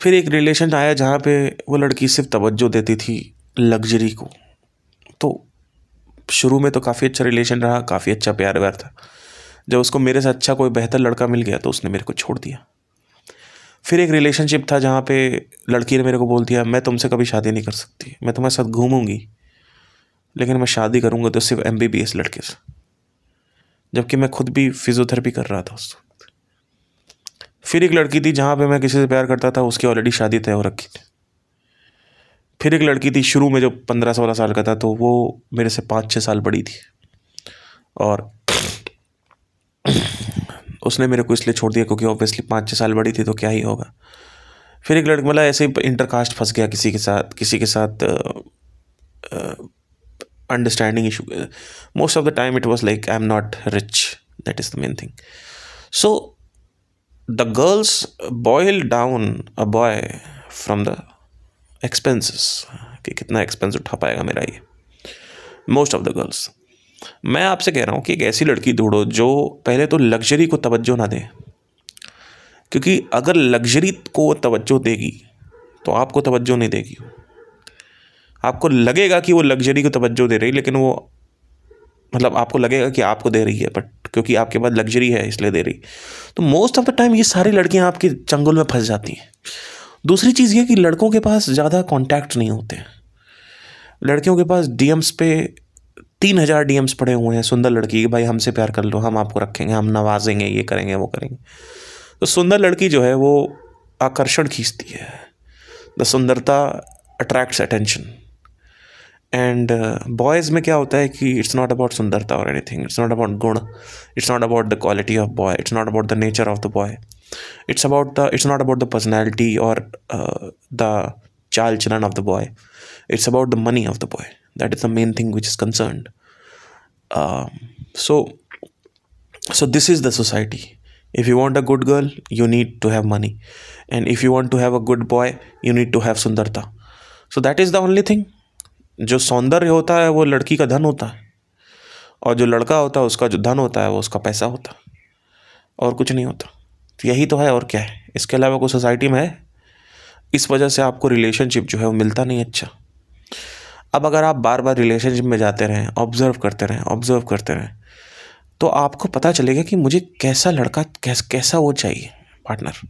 फिर एक रिलेशन आया जहाँ पे वो लड़की सिर्फ तवज्जो देती थी लग्जरी को। तो शुरू में तो काफ़ी अच्छा रिलेशन रहा, काफ़ी अच्छा प्यार व्यार था। जब उसको मेरे से अच्छा कोई बेहतर लड़का मिल गया तो उसने मेरे को छोड़ दिया। फिर एक रिलेशनशिप था जहाँ पे लड़की ने मेरे को बोल दिया, मैं तुमसे कभी शादी नहीं कर सकती, मैं तुम्हारे साथ घूमूंगी लेकिन मैं शादी करूँगा तो सिर्फ MBBS लड़के से, जबकि मैं खुद भी फिजियोथेरेपी कर रहा था उस वक्त। फिर एक लड़की थी जहाँ पे मैं किसी से प्यार करता था, उसकी ऑलरेडी शादी तय हो रखी थी। फिर एक लड़की थी शुरू में जो 15-16 साल का था, तो वो मेरे से 5-6 साल बड़ी थी और उसने मेरे को इसलिए छोड़ दिया क्योंकि ऑब्वियसली 5-6 साल बड़ी थी तो क्या ही होगा। फिर एक लड़का, मतलब ऐसे ही इंटरकास्ट फंस गया किसी के साथ understanding issue. Most of the time it was like I am not rich, that is the main thing. So the girls boil down a boy from the expenses, कि कितना एक्सपेंस उठा पाएगा मेरा ये। मोस्ट ऑफ द गर्ल्स, मैं आपसे कह रहा हूँ कि एक ऐसी लड़की ढूंढो जो पहले तो लग्जरी को तवज्जो ना दे, क्योंकि अगर लग्जरी को तवज्जो देगी तो आपको तवज्जो नहीं देगी। आपको लगेगा कि वो लग्जरी को तवज्जो दे रही, लेकिन वो, मतलब आपको लगेगा कि आपको दे रही है, बट क्योंकि आपके पास लग्जरी है इसलिए दे रही। तो मोस्ट ऑफ द टाइम ये सारी लड़कियां आपके चंगुल में फंस जाती हैं। दूसरी चीज़ ये कि लड़कों के पास ज़्यादा कॉन्टैक्ट नहीं होते हैं। लड़कियों के पास DMs पे 3000 DMs पड़े हुए हैं सुंदर लड़की के, भाई हमसे प्यार कर लो, हम आपको रखेंगे, हम नवाजेंगे, ये करेंगे वो करेंगे। तो सुंदर लड़की जो है वो आकर्षण खींचती है। द सुंदरता अट्रैक्ट्स अटेंशन। एंड बॉयज़ में क्या होता है कि इट्स नॉट अबाउट सुंदरता और एनीथिंग, इट्स नॉट अबाउट गुण, it's not about the quality of boy, it's not about the nature of the boy, it's not about the personality और the चाल चलन of the boy, it's about the money of the boy. That is the main thing which is concerned. So this is the society. If you want a good girl, you need to have money, and if you want to have a good boy, you need to have sundarta. So that is the only thing. जो सौंदर्य होता है वो लड़की का धन होता है, और जो लड़का होता है उसका जो धन होता है वो उसका पैसा होता है, और कुछ नहीं होता। तो यही तो है, और क्या है? इसके अलावा कोई सोसाइटी में है? इस वजह से आपको रिलेशनशिप जो है वो मिलता नहीं अच्छा। अब अगर आप बार बार रिलेशनशिप में जाते रहें, ऑब्जर्व करते रहें, तो आपको पता चलेगा कि मुझे कैसा लड़का, कैसा वो चाहिए पार्टनर,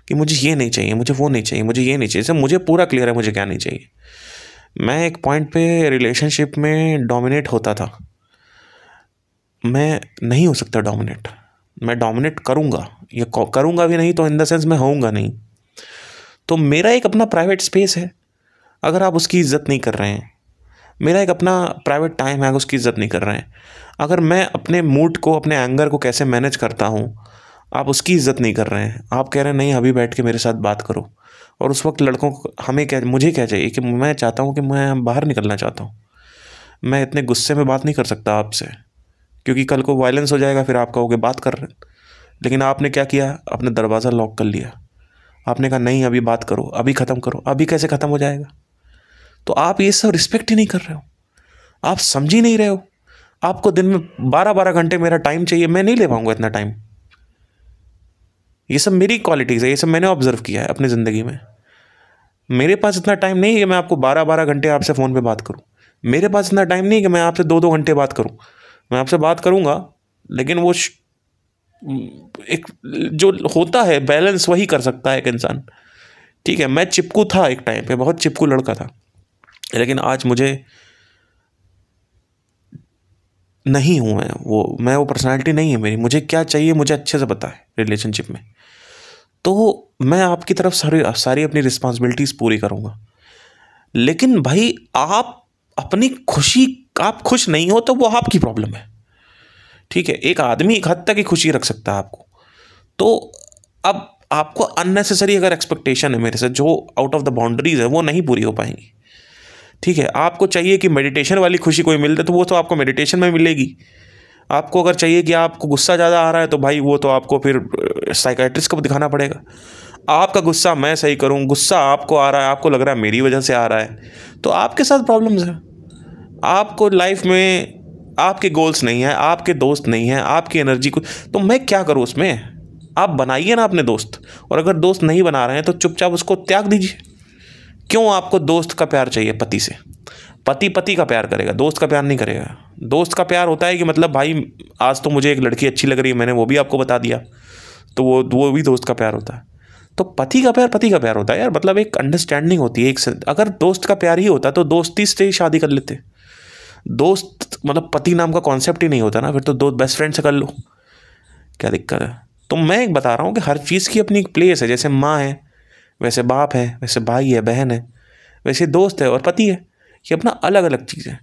कि मुझे ये नहीं चाहिए, मुझे वो नहीं चाहिए, मुझे ये नहीं चाहिए। मुझे पूरा क्लियर है मुझे क्या नहीं चाहिए। मैं एक पॉइंट पे रिलेशनशिप में डोमिनेट होता था। मैं नहीं हो सकता डोमिनेट। मैं डोमिनेट करूँगा, ये करूँगा भी नहीं तो इन द सेंस मैं होऊंगा नहीं। तो मेरा एक अपना प्राइवेट स्पेस है। अगर आप उसकी इज्जत नहीं कर रहे हैं, मेरा एक अपना प्राइवेट टाइम है, उसकी इज़्ज़त नहीं कर रहे हैं। अगर मैं अपने मूड को, अपने एंगर को कैसे मैनेज करता हूँ, आप उसकी इज़्ज़त नहीं कर रहे हैं। आप कह रहे हैं नहीं अभी बैठ के मेरे साथ बात करो, और उस वक्त लड़कों को हमें क्या, मुझे क्या चाहिए कि मैं चाहता हूँ कि मैं बाहर निकलना चाहता हूँ। मैं इतने गुस्से में बात नहीं कर सकता आपसे, क्योंकि कल को वायलेंस हो जाएगा, फिर आप कहोगे बात कर रहे हैं। लेकिन आपने क्या किया, अपने दरवाज़ा लॉक कर लिया। आपने कहा नहीं अभी बात करो, अभी ख़त्म करो। अभी कैसे ख़त्म हो जाएगा? तो आप ये सब रिस्पेक्ट ही नहीं कर रहे हो, आप समझ ही नहीं रहे हो। आपको दिन में 12-12 घंटे मेरा टाइम चाहिए, मैं नहीं ले पाऊंगा इतना टाइम। ये सब मेरी क्वालिटीज़ है, ये सब मैंने ऑब्जर्व किया है अपनी ज़िंदगी में। मेरे पास इतना टाइम नहीं है कि मैं आपको 12-12 घंटे आपसे फ़ोन पे बात करूं। मेरे पास इतना टाइम नहीं है कि मैं आपसे 2-2 घंटे बात करूं। मैं आपसे बात करूंगा, लेकिन वो एक जो होता है बैलेंस, वही कर सकता है एक इंसान। ठीक है, मैं चिपकू था एक टाइम पे, बहुत चिपकू लड़का था, लेकिन आज मुझे नहीं हूँ। मैं वो पर्सनालिटी नहीं है मेरी। मुझे क्या चाहिए मुझे अच्छे से पता है रिलेशनशिप में। तो मैं आपकी तरफ सारी सारी अपनी रिस्पॉन्सिबिलिटीज़ पूरी करूँगा। लेकिन भाई आप अपनी खुशी, आप खुश नहीं हो तो वो आपकी प्रॉब्लम है। ठीक है, एक आदमी एक हद तक ही खुशी रख सकता है आपको। तो अब आपको अननेसेसरी अगर एक्सपेक्टेशन है मेरे से जो आउट ऑफ द बाउंड्रीज है, वो नहीं पूरी हो पाएंगी। ठीक है, आपको चाहिए कि मेडिटेशन वाली खुशी कोई मिल दे, तो वो तो आपको मेडिटेशन में मिलेगी। आपको अगर चाहिए कि आपको गुस्सा ज़्यादा आ रहा है, तो भाई वो तो आपको फिर साइकेट्रिस्ट को दिखाना पड़ेगा। आपका गुस्सा मैं सही करूं, गुस्सा आपको आ रहा है, आपको लग रहा है मेरी वजह से आ रहा है, तो आपके साथ प्रॉब्लम्स है। आपको लाइफ में आपके गोल्स नहीं है, आपके दोस्त नहीं है, आपकी एनर्जी को, तो मैं क्या करूं उसमें? आप बनाइए ना अपने दोस्त, और अगर दोस्त नहीं बना रहे हैं तो चुपचाप उसको त्याग दीजिए। क्यों आपको दोस्त का प्यार चाहिए पति से? पति पति का प्यार करेगा, दोस्त का प्यार नहीं करेगा। दोस्त का प्यार होता है कि मतलब भाई आज तो मुझे एक लड़की अच्छी लग रही है, मैंने वो भी आपको बता दिया, तो वो भी दोस्त का प्यार होता है। तो पति का प्यार पति का प्यार होता है यार, मतलब एक अंडरस्टैंडिंग होती है। अगर दोस्त का प्यार ही होता तो दोस्ती से ही शादी कर लेते। दोस्त मतलब पति नाम का कॉन्सेप्ट ही नहीं होता ना, फिर तो दोस्त बेस्ट फ्रेंड से कर लो, क्या दिक्कत है? तो मैं एक बता रहा हूँ कि हर चीज़ की अपनी एक प्लेस है। जैसे माँ है, वैसे बाप है, वैसे भाई है, बहन है, वैसे दोस्त है और पति है। ये अपना अलग अलग चीज़ है।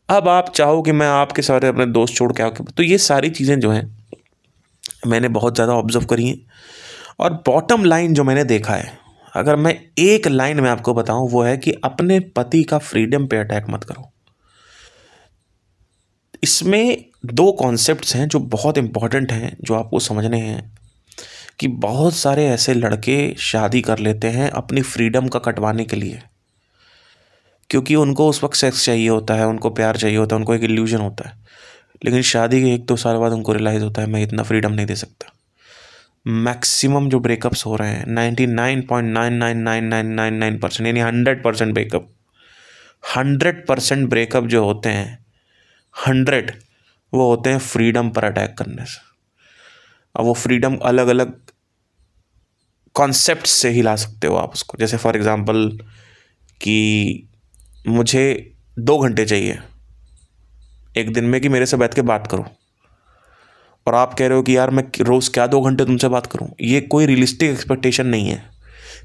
अब आप चाहो कि मैं आपके सारे अपने दोस्त छोड़ के आके, तो ये सारी चीज़ें जो हैं मैंने बहुत ज़्यादा ऑब्जर्व करी हैं। और बॉटम लाइन जो मैंने देखा है, अगर मैं एक लाइन में आपको बताऊं, वो है कि अपने पति का फ्रीडम पे अटैक मत करो। इसमें दो कॉन्सेप्ट्स हैं जो बहुत इंपॉर्टेंट हैं, जो आपको समझने हैं। कि बहुत सारे ऐसे लड़के शादी कर लेते हैं अपनी फ्रीडम का कटवाने के लिए, क्योंकि उनको उस वक्त सेक्स चाहिए होता है, उनको प्यार चाहिए होता है, उनको एक इल्यूजन होता है। लेकिन शादी के 1-2 साल बाद उनको रियलाइज़ होता है मैं इतना फ्रीडम नहीं दे सकता। मैक्सिमम जो ब्रेकअप्स हो रहे हैं 99.99999% यानी 100% ब्रेकअप, 100% ब्रेकअप जो होते हैं, 100 वो होते हैं फ्रीडम पर अटैक करने से। अब वो फ्रीडम अलग अलग कॉन्सेप्ट से ही ला सकते हो आप उसको। जैसे फॉर एग्जांपल कि मुझे 2 घंटे चाहिए एक दिन में कि मेरे से बैठ के बात करो, और आप कह रहे हो कि यार मैं रोज़ क्या 2 घंटे तुमसे बात करूं। ये कोई रियलिस्टिक एक्सपेक्टेशन नहीं है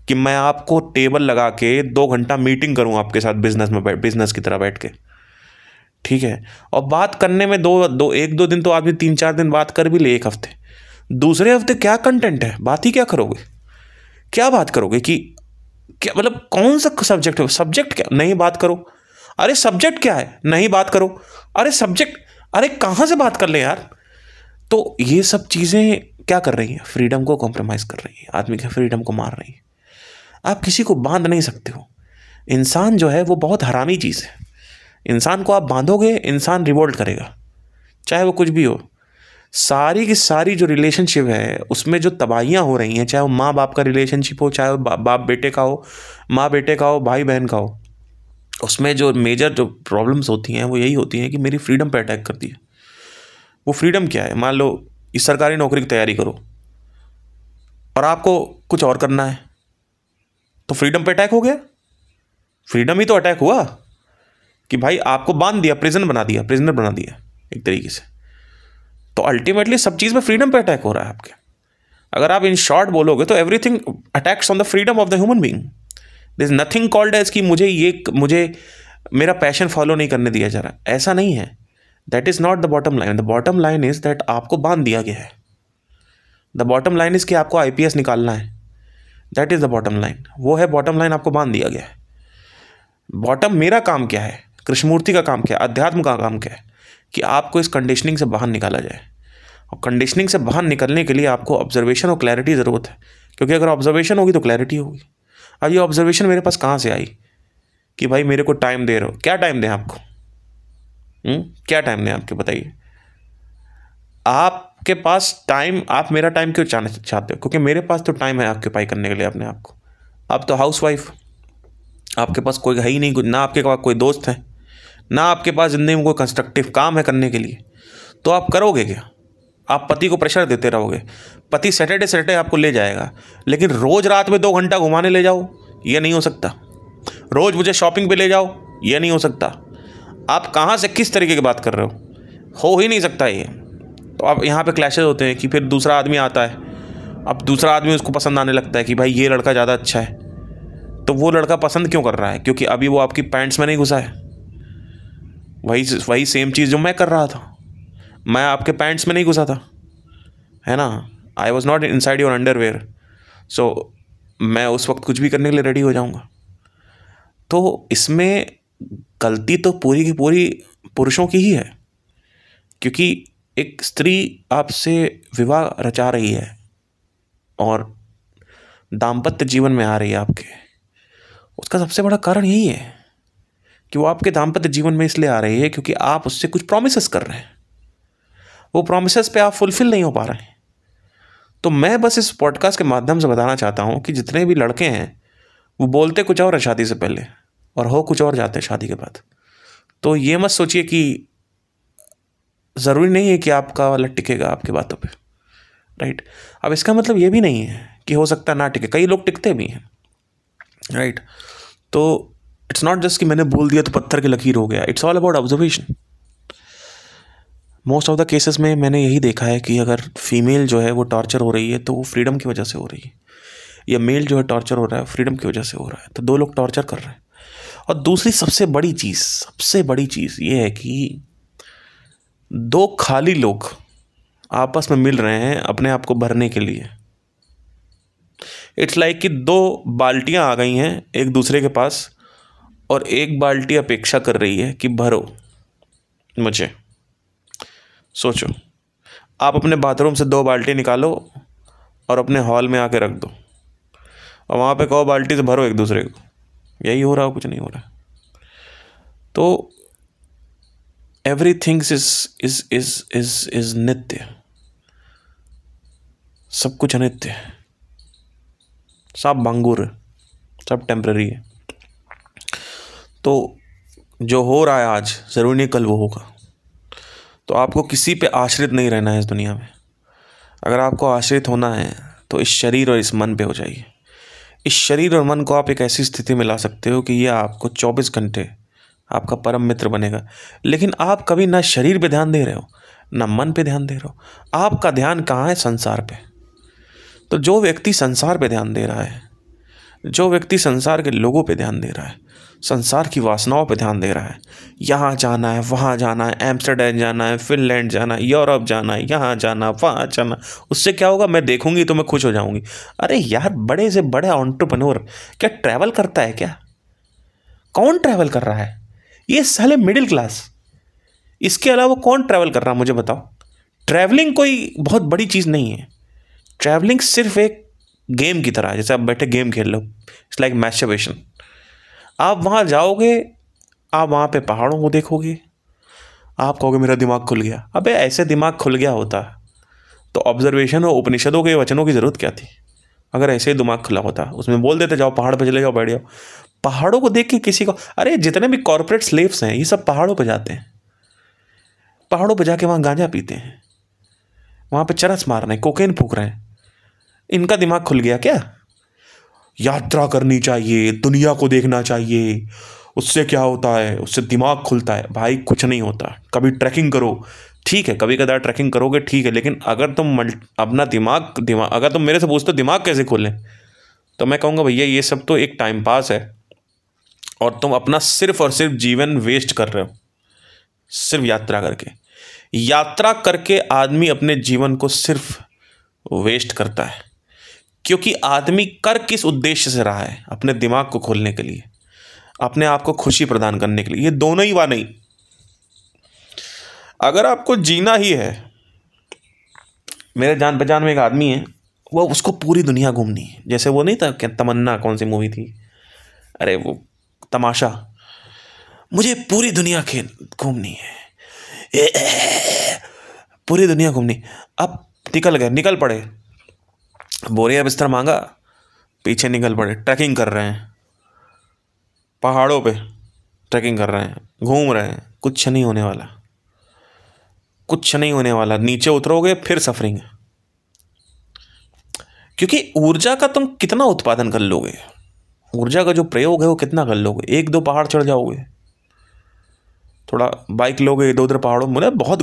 कि मैं आपको टेबल लगा के 2 घंटा मीटिंग करूं आपके साथ बिजनेस की तरह बैठ के। ठीक है, और बात करने में 1-2 दिन तो आदमी 3-4 दिन बात कर भी ले, एक हफ्ते, दूसरे हफ्ते क्या कंटेंट है, बात ही क्या करोगे? क्या बात करोगे कि क्या मतलब कौन सा सब्जेक्ट है? सब्जेक्ट क्या, नहीं बात करो। अरे सब्जेक्ट क्या है, नहीं बात करो। अरे सब्जेक्ट, अरे कहाँ से बात कर ले यार। तो ये सब चीज़ें क्या कर रही हैं? फ्रीडम को कॉम्प्रोमाइज़ कर रही है, आदमी के फ्रीडम को मार रही है। आप किसी को बांध नहीं सकते हो। इंसान जो है वो बहुत हरामी चीज़ है। इंसान को आप बांधोगे, इंसान रिवोल्ट करेगा, चाहे वो कुछ भी हो। सारी की सारी जो रिलेशनशिप है उसमें जो तबाहियाँ हो रही हैं, चाहे वो माँ बाप का रिलेशनशिप हो, चाहे वो बाप बेटे का हो, माँ बेटे का हो, भाई बहन का हो, उसमें जो मेजर जो प्रॉब्लम्स होती हैं वो यही होती हैं कि मेरी फ्रीडम पे अटैक करती है। वो फ्रीडम क्या है? मान लो इस सरकारी नौकरी की तैयारी करो और आपको कुछ और करना है, तो फ्रीडम पे अटैक हो गया। फ्रीडम ही तो अटैक हुआ कि भाई आपको बांध दिया, प्रिजनर बना दिया एक तरीके से। तो अल्टीमेटली सब चीज़ में फ्रीडम पे अटैक हो रहा है आपके। अगर आप इन शॉर्ट बोलोगे तो everything attacks on the freedom of the human being. There is nothing called as कि मुझे मेरा पैशन फॉलो नहीं करने दिया जा रहा, ऐसा नहीं है। That is not the bottom line. The bottom line is that आपको बांध दिया गया है। द बॉटम लाइन इज़ कि आपको IPS निकालना है। That is the bottom line. वो है बॉटम लाइन, आपको बांध दिया गया है। बॉटम मेरा काम क्या है, कृष्णमूर्ति का काम क्या है, अध्यात्म का काम क्या है, कि आपको इस कंडीशनिंग से बाहर निकाला जाए। और कंडीशनिंग से बाहर निकलने के लिए आपको ऑब्जर्वेशन और क्लैरिटी ज़रूरत है, क्योंकि अगर ऑब्जर्वेशन होगी तो क्लैरिटी होगी। अब ये ऑब्जर्वेशन मेरे पास कहाँ से आई कि भाई मेरे को टाइम दे रहे हो? क्या टाइम दें आपको? क्या टाइम दें आपके, बताइए। आपके पास टाइम, आप मेरा टाइम क्यों चाहते हो? क्योंकि मेरे पास तो टाइम है ऑक्यूपाई करने के लिए अपने आप को। आप तो हाउसवाइफ, आपके पास कोई है ही नहीं, कुछ ना आपके पास कोई दोस्त है, ना आपके पास ज़िंदगी में कोई कंस्ट्रक्टिव काम है करने के लिए। तो आप करोगे क्या? आप पति को प्रेशर देते रहोगे। पति सैटरडे आपको ले जाएगा, लेकिन रोज़ रात में 2 घंटा घुमाने ले जाओ, ये नहीं हो सकता। रोज़ मुझे शॉपिंग पे ले जाओ, ये नहीं हो सकता। आप कहाँ से किस तरीके की बात कर रहे हो ही नहीं सकता ये। तो अब यहाँ पे क्लैशेस होते हैं कि फिर दूसरा आदमी आता है, अब दूसरा आदमी उसको पसंद आने लगता है कि भाई ये लड़का ज़्यादा अच्छा है। तो वो लड़का पसंद क्यों कर रहा है? क्योंकि अभी वो आपकी पैंट्स में नहीं घुसा है। वही सेम चीज़ जो मैं कर रहा था, मैं आपके पैंट्स में नहीं घुसा था, है ना। I was not inside your underwear. So मैं उस वक्त कुछ भी करने के लिए रेडी हो जाऊँगा। तो इसमें गलती तो पूरी की पूरी पुरुषों की ही है, क्योंकि एक स्त्री आपसे विवाह रचा रही है और दाम्पत्य जीवन में आ रही है आपके। उसका सबसे बड़ा कारण यही है कि वो आपके दाम्पत्य जीवन में इसलिए आ रही है क्योंकि आप उससे कुछ प्रॉमिसेस कर रहे हैं। वो प्रॉमिसेस पे आप फुलफिल नहीं हो पा रहे हैं। तो मैं बस इस पॉडकास्ट के माध्यम से बताना चाहता हूँ कि जितने भी लड़के हैं वो बोलते कुछ और है शादी से पहले और हो कुछ और जाते हैं शादी के बाद। तो ये मत सोचिए कि ज़रूरी नहीं है कि आपका वाला टिकेगा आपकी बातों पे, राइट। अब इसका मतलब ये भी नहीं है कि हो सकता ना टिके, कई लोग टिकते भी हैं, राइट। तो इट्स नॉट जस्ट कि मैंने बोल दिया तो पत्थर की लकीर हो गया। It's all about observation. Most of the cases में मैंने यही देखा है कि अगर फीमेल जो है वो टॉर्चर हो रही है तो वो फ्रीडम की वजह से हो रही है, या मेल जो है टॉर्चर हो रहा है फ्रीडम की वजह से हो रहा है। तो 2 लोग टॉर्चर कर रहे हैं। और दूसरी सबसे बड़ी चीज़ ये है कि 2 खाली लोग आपस में मिल रहे हैं अपने आप को भरने के लिए। इट्स लाइक कि 2 बाल्टियां आ गई हैं एक दूसरे के पास और एक बाल्टी अपेक्षा कर रही है कि भरो मुझे। सोचो, आप अपने बाथरूम से 2 बाल्टी निकालो और अपने हॉल में आके रख दो और वहाँ पे कहो बाल्टी से भरो एक दूसरे को। यही हो रहा हो, कुछ नहीं हो रहा। तो एवरीथिंग इज नित्य, सब कुछ अनित्य है, सब भंगुर, सब टेम्पररी है। तो जो हो रहा है आज ज़रूरी नहीं कल वो होगा। तो आपको किसी पे आश्रित नहीं रहना है इस दुनिया में। अगर आपको आश्रित होना है तो इस शरीर और इस मन पे हो जाइए। इस शरीर और मन को आप एक ऐसी स्थिति में ला सकते हो कि ये आपको 24 घंटे आपका परम मित्र बनेगा। लेकिन आप कभी ना शरीर पे ध्यान दे रहे हो ना मन पे ध्यान दे रहे हो। आपका ध्यान कहाँ है? संसार पे। तो जो व्यक्ति संसार पे ध्यान दे रहा है, जो व्यक्ति संसार के लोगों पे ध्यान दे रहा है, संसार की वासनाओं पे ध्यान दे रहा है, यहाँ जाना है वहाँ जाना है, एम्स्टर्डम जाना है, फिनलैंड जाना है, यूरोप जाना है, यहाँ जाना वहाँ जाना, उससे क्या होगा? मैं देखूंगी तो मैं खुश हो जाऊंगी। अरे यार, बड़े से बड़ा एंटरप्रेन्योर क्या ट्रैवल करता है क्या? कौन ट्रैवल कर रहा है? ये साले मिडिल क्लास। इसके अलावा कौन ट्रैवल कर रहा है मुझे बताओ। ट्रैवलिंग कोई बहुत बड़ी चीज़ नहीं है। ट्रैवलिंग सिर्फ एक गेम की तरह है, जैसे आप बैठे गेम खेल लो। It's like masturbation. आप वहाँ जाओगे, आप वहाँ पे पहाड़ों को देखोगे, आप कहोगे मेरा दिमाग खुल गया। अबे ऐसे दिमाग खुल गया होता तो ऑब्जर्वेशन और उपनिषदों के वचनों की ज़रूरत क्या थी? अगर ऐसे ही दिमाग खुला होता, उसमें बोल देते जाओ पहाड़ पे चले जाओ, बैठ जाओ। पहाड़ों को देख के किसी को, अरे जितने भी कॉर्पोरेट स्लेव्स हैं ये सब पहाड़ों पे जाते हैं। पहाड़ों पे जाके वहाँ गांजा पीते हैं, वहाँ पे चरस मार रहे हैं, कोकेन फूक रहे हैं। इनका दिमाग खुल गया क्या? यात्रा करनी चाहिए, दुनिया को देखना चाहिए, उससे क्या होता है, उससे दिमाग खुलता है। भाई कुछ नहीं होता। कभी ट्रैकिंग करो, ठीक है, कभी कदार ट्रैकिंग करोगे, ठीक है, लेकिन अगर तुम अपना दिमाग अगर तुम मेरे से पूछते हो दिमाग कैसे खोलें, तो मैं कहूँगा भैया ये सब तो एक टाइम पास है और तुम अपना सिर्फ और सिर्फ जीवन वेस्ट कर रहे हो सिर्फ यात्रा करके। यात्रा करके आदमी अपने जीवन को सिर्फ वेस्ट करता है, क्योंकि आदमी कर किस उद्देश्य से रहा है? अपने दिमाग को खोलने के लिए, अपने आप को खुशी प्रदान करने के लिए। ये दोनों ही वा नहीं। अगर आपको जीना ही है, मेरे जान पहचान में एक आदमी है, वो उसको पूरी दुनिया घूमनी है। जैसे वो नहीं था क्या, तमन्ना कौन सी मूवी थी, अरे वो तमाशा, मुझे पूरी दुनिया घूमनी है, पूरी दुनिया घूमनी। अब निकल पड़े, बोरिया बिस्तर मांगा, पीछे निकल पड़े, ट्रैकिंग कर रहे हैं, पहाड़ों पे ट्रैकिंग कर रहे हैं, घूम रहे हैं। कुछ नहीं होने वाला, कुछ नहीं होने वाला। नीचे उतरोगे फिर सफरिंग, क्योंकि ऊर्जा का तुम कितना उत्पादन कर लोगे, ऊर्जा का जो प्रयोग है वो कितना कर लोगे? एक दो पहाड़ चढ़ जाओगे, थोड़ा बाइक लोगे, इधर उधर पहाड़ों में। मैं बहुत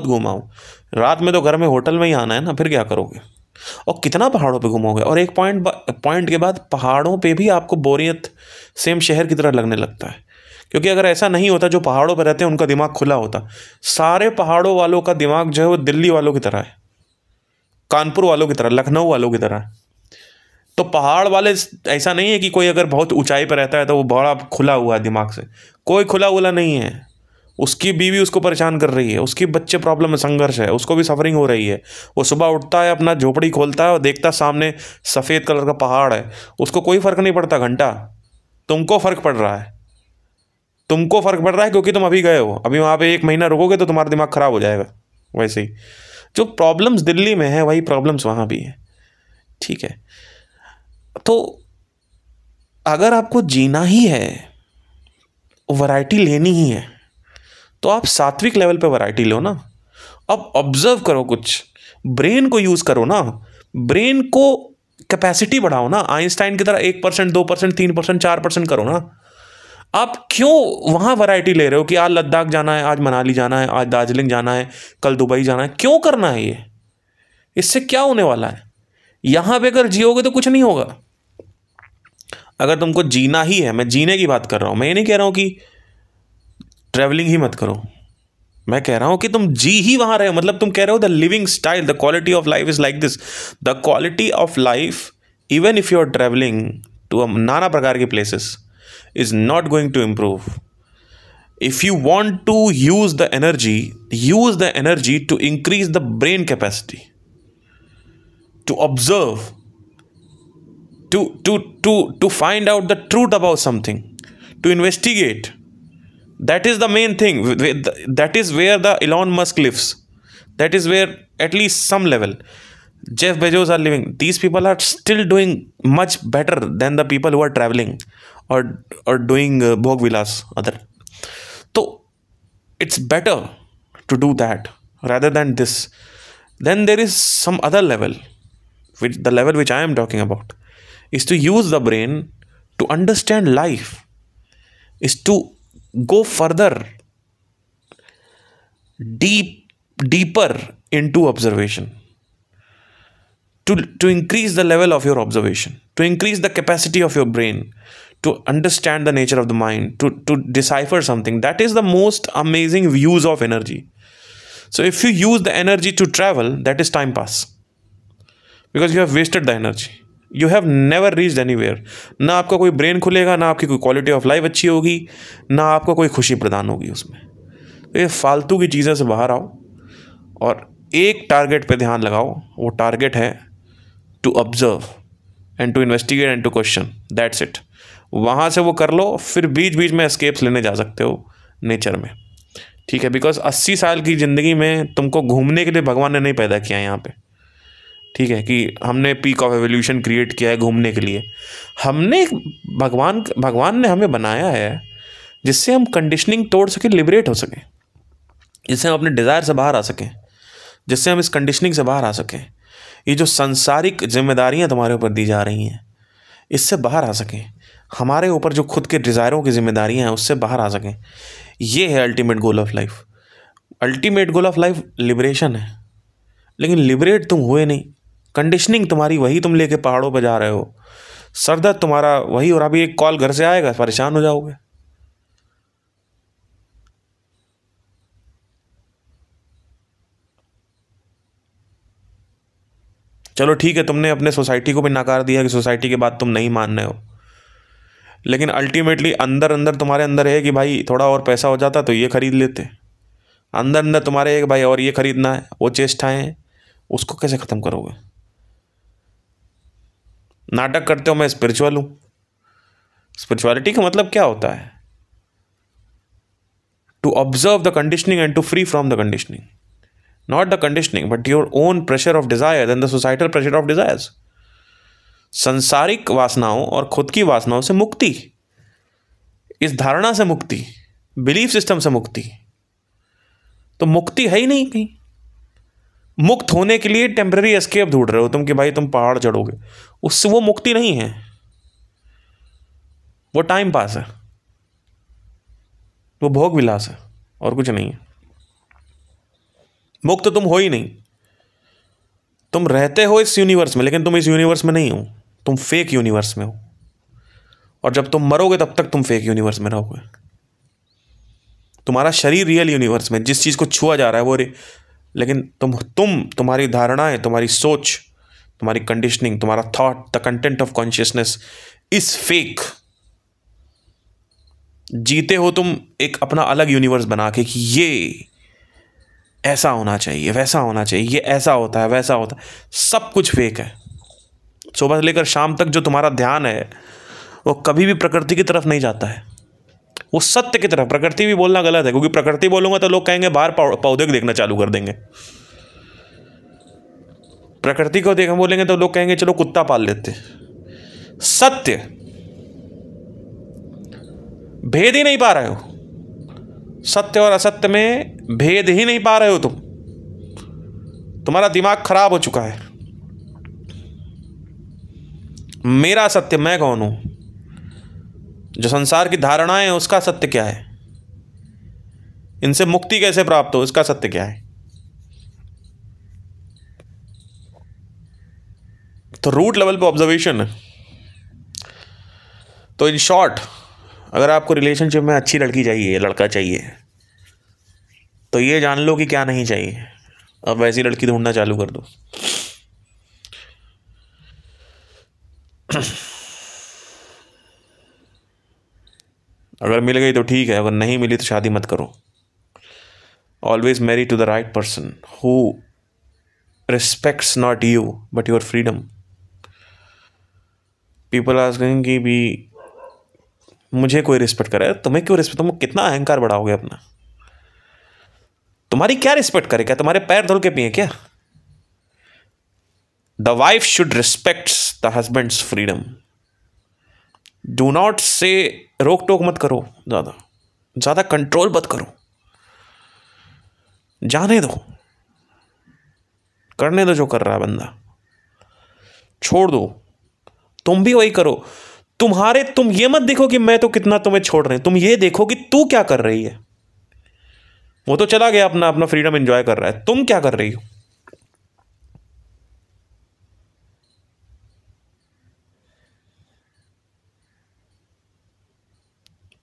घूमा हूँ, रात में तो घर में होटल में ही आना है ना, फिर क्या करोगे? और कितना पहाड़ों पे घूमोगे? और एक पॉइंट के बाद पहाड़ों पे भी आपको बोरियत सेम शहर की तरह लगने लगता है। क्योंकि अगर ऐसा नहीं होता, जो पहाड़ों पे रहते हैं उनका दिमाग खुला होता। सारे पहाड़ों वालों का दिमाग जो है वो दिल्ली वालों की तरह है, कानपुर वालों की तरह, लखनऊ वालों की तरह। तो पहाड़ वाले ऐसा नहीं है कि कोई अगर बहुत ऊंचाई पर रहता है तो वो बड़ा खुला हुआ है दिमाग से। कोई खुला हुआ नहीं है। उसकी बीवी उसको परेशान कर रही है, उसके बच्चे प्रॉब्लम में संघर्ष है, उसको भी सफरिंग हो रही है। वो सुबह उठता है, अपना झोपड़ी खोलता है और देखता सामने सफ़ेद कलर का पहाड़ है, उसको कोई फ़र्क नहीं पड़ता घंटा। तुमको फ़र्क पड़ रहा है, तुमको फ़र्क पड़ रहा है क्योंकि तुम अभी गए हो। अभी वहाँ पे 1 महीना रुकोगे तो तुम्हारा दिमाग ख़राब हो जाएगा। वैसे ही जो प्रॉब्लम्स दिल्ली में है वही प्रॉब्लम्स वहाँ भी है। ठीक है, तो अगर आपको जीना ही है, वैरायटी लेनी ही है, तो आप सात्विक लेवल पे वैरायटी लो ना। अब ऑब्जर्व करो, कुछ ब्रेन को यूज़ करो ना, ब्रेन को कैपेसिटी बढ़ाओ ना। आइंस्टाइन की तरह 1%, 2%, 3%, 4% करो ना। आप क्यों वहाँ वैरायटी ले रहे हो कि आज लद्दाख जाना है, आज मनाली जाना है, आज दार्जिलिंग जाना है, कल दुबई जाना है? क्यों करना है ये? इससे क्या होने वाला है? यहाँ पे अगर जियोगे तो कुछ नहीं होगा। अगर तुमको जीना ही है, मैं जीने की बात कर रहा हूँ, मैं ये नहीं कह रहा हूँ कि ट्रैवलिंग ही मत करो। मैं कह रहा हूँ कि तुम जी ही वहाँ रहे हो। मतलब तुम कह रहे हो the living style, the quality of life is like this. The quality of life, even if you are travelling to नाना प्रकार के places, is not going to improve. If you want to use the energy to increase the brain capacity, to observe, to find out the truth about something, to investigate. That is the main thing. That is where the Elon Musk lives. That is where at least some level Jeff Bezos are living. These people are still doing much better than the people who are traveling or doing bhog vilas other. So it's better to do that rather than this. Then there is some other level, which the level which I am talking about is to use the brain to understand life, is to go further, deeper into observation, to increase the level of your observation, to increase the capacity of your brain, to understand the nature of the mind, to decipher something. That is the most amazing use of energy. So if you use the energy to travel, that is time pass, because you have wasted the energy. You have never reached anywhere. ना आपका कोई brain खुलेगा, ना आपकी कोई quality of life अच्छी होगी, ना आपको कोई खुशी प्रदान होगी उसमें। तो ये फालतू की चीज़ों से बाहर आओ और एक टारगेट पे ध्यान लगाओ। वो टारगेट है to observe and to investigate and to question. That's it. वहाँ से वो कर लो, फिर बीच बीच में एस्केप्स लेने जा सकते हो नेचर में। ठीक है, बिकॉज 80 साल की ज़िंदगी में तुमको घूमने के लिए भगवान ने नहीं पैदा किया है यहाँ पे। ठीक है, कि हमने पीक ऑफ एवोल्यूशन क्रिएट किया है घूमने के लिए। हमने भगवान ने हमें बनाया है जिससे हम कंडीशनिंग तोड़ सकें, लिबरेट हो सकें, जिससे हम अपने डिज़ायर से बाहर आ सकें, जिससे हम इस कंडीशनिंग से बाहर आ सकें। ये जो सांसारिक जिम्मेदारियाँ तुम्हारे ऊपर दी जा रही हैं, इससे बाहर आ सकें। हमारे ऊपर जो खुद के डिज़ायरों की जिम्मेदारियाँ हैं, उससे बाहर आ सकें। ये है ultimate goal of life. Ultimate goal of life liberation है, लेकिन लिबरेट तुम हुए नहीं। कंडीशनिंग तुम्हारी वही तुम लेके पहाड़ों पर जा रहे हो, सर दर्द तुम्हारा वही, और अभी एक कॉल घर से आएगा, परेशान हो जाओगे। चलो ठीक है, तुमने अपने सोसाइटी को भी नकार दिया कि सोसाइटी की बात तुम नहीं मान रहे हो, लेकिन अल्टीमेटली अंदर अंदर तुम्हारे अंदर है कि भाई थोड़ा और पैसा हो जाता तो ये खरीद लेते। अंदर अंदर तुम्हारे है कि भाई और ये खरीदना है, वो चेष्टाएं हैं, उसको कैसे ख़त्म करोगे? नाटक करते हो मैं स्पिरिचुअल हूँ। स्पिरिचुअलिटी का मतलब क्या होता है? To observe the conditioning and to free from the conditioning, not the conditioning but your own pressure of desire and the societal pressure of desires. संसारिक वासनाओं और खुद की वासनाओं से मुक्ति, इस धारणा से मुक्ति, बिलीफ सिस्टम से मुक्ति। तो मुक्ति है ही नहीं कहीं। मुक्त होने के लिए टेम्पररी एस्केप ढूंढ रहे हो तुम कि भाई तुम पहाड़ चढ़ोगे, उससे वो मुक्ति नहीं है, वो टाइम पास है, वो भोग विलास है, और कुछ नहीं है। मुक्त तुम हो ही नहीं। तुम रहते हो इस यूनिवर्स में, लेकिन तुम इस यूनिवर्स में नहीं हो, तुम फेक यूनिवर्स में हो। और जब तुम मरोगे तब तक तुम फेक यूनिवर्स में रहोगे। तुम्हारा शरीर रियल यूनिवर्स में, जिस चीज़ को छुआ जा रहा है वो लेकिन तुम्हारी धारणाएं, तुम्हारी सोच, तुम्हारी कंडीशनिंग, तुम्हारा thought, the content of consciousness is fake. जीते हो तुम एक अपना अलग यूनिवर्स बना के कि ये ऐसा होना चाहिए, वैसा होना चाहिए, ये ऐसा होता है, वैसा होता है, सब कुछ फेक है। सुबह से लेकर शाम तक जो तुम्हारा ध्यान है वो कभी भी प्रकृति की तरफ नहीं जाता है, वो सत्य की तरफ। प्रकृति भी बोलना गलत है, क्योंकि प्रकृति बोलूंगा तो लोग कहेंगे बाहर पौधे को देखना चालू कर देंगे। प्रकृति को देखा बोलेंगे तो लोग कहेंगे चलो कुत्ता पाल लेते। सत्य भेद ही नहीं पा रहे हो, सत्य और असत्य में भेद ही नहीं पा रहे हो तुम। तुम्हारा दिमाग खराब हो चुका है। मेरा सत्य, मैं कौन हूं, जो संसार की धारणाएं हैं उसका सत्य क्या है, इनसे मुक्ति कैसे प्राप्त हो इसका सत्य क्या है। तो रूट लेवल पे ऑब्जर्वेशन है। तो इन शॉर्ट, अगर आपको रिलेशनशिप में अच्छी लड़की चाहिए, लड़का चाहिए, तो ये जान लो कि क्या नहीं चाहिए, अब वैसी लड़की ढूंढना चालू कर दो। अगर मिल गई तो ठीक है, अगर नहीं मिली तो शादी मत करो। Always marry to the right person who respects not you but your freedom. People asking कि भी मुझे कोई रिस्पेक्ट करे, तुम्हें क्यों रिस्पेक्ट? तुम कितना अहंकार बढ़ाओगे अपना? तुम्हारी क्या रिस्पेक्ट करे? क्या तुम्हारे पैर धुल के पिए क्या? The wife should respects the husband's freedom. Do not say, रोक टोक मत करो, ज्यादा कंट्रोल मत करो, जाने दो, करने दो जो कर रहा है बंदा, छोड़ दो। तुम भी वही करो। तुम ये मत देखो कि मैं तो कितना तुम्हें छोड़ रहे हैं, तुम ये देखो कि तू क्या कर रही है। वो तो चला गया, अपना अपना फ्रीडम एंजॉय कर रहा है, तुम क्या कर रही हो?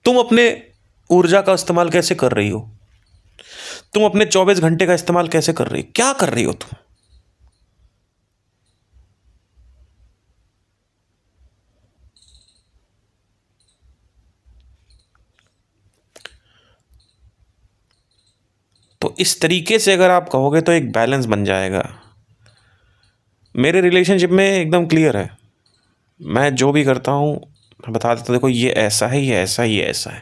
तुम अपने ऊर्जा का इस्तेमाल कैसे कर रही हो? तुम अपने 24 घंटे का इस्तेमाल कैसे कर रही हो? क्या कर रही हो तुम? तो इस तरीके से अगर आप कहोगे तो एक बैलेंस बन जाएगा। मेरे रिलेशनशिप में एकदम क्लियर है, मैं जो भी करता हूँ मैं बता देता, देखो ये ऐसा है, ये ऐसा है, ये ऐसा है।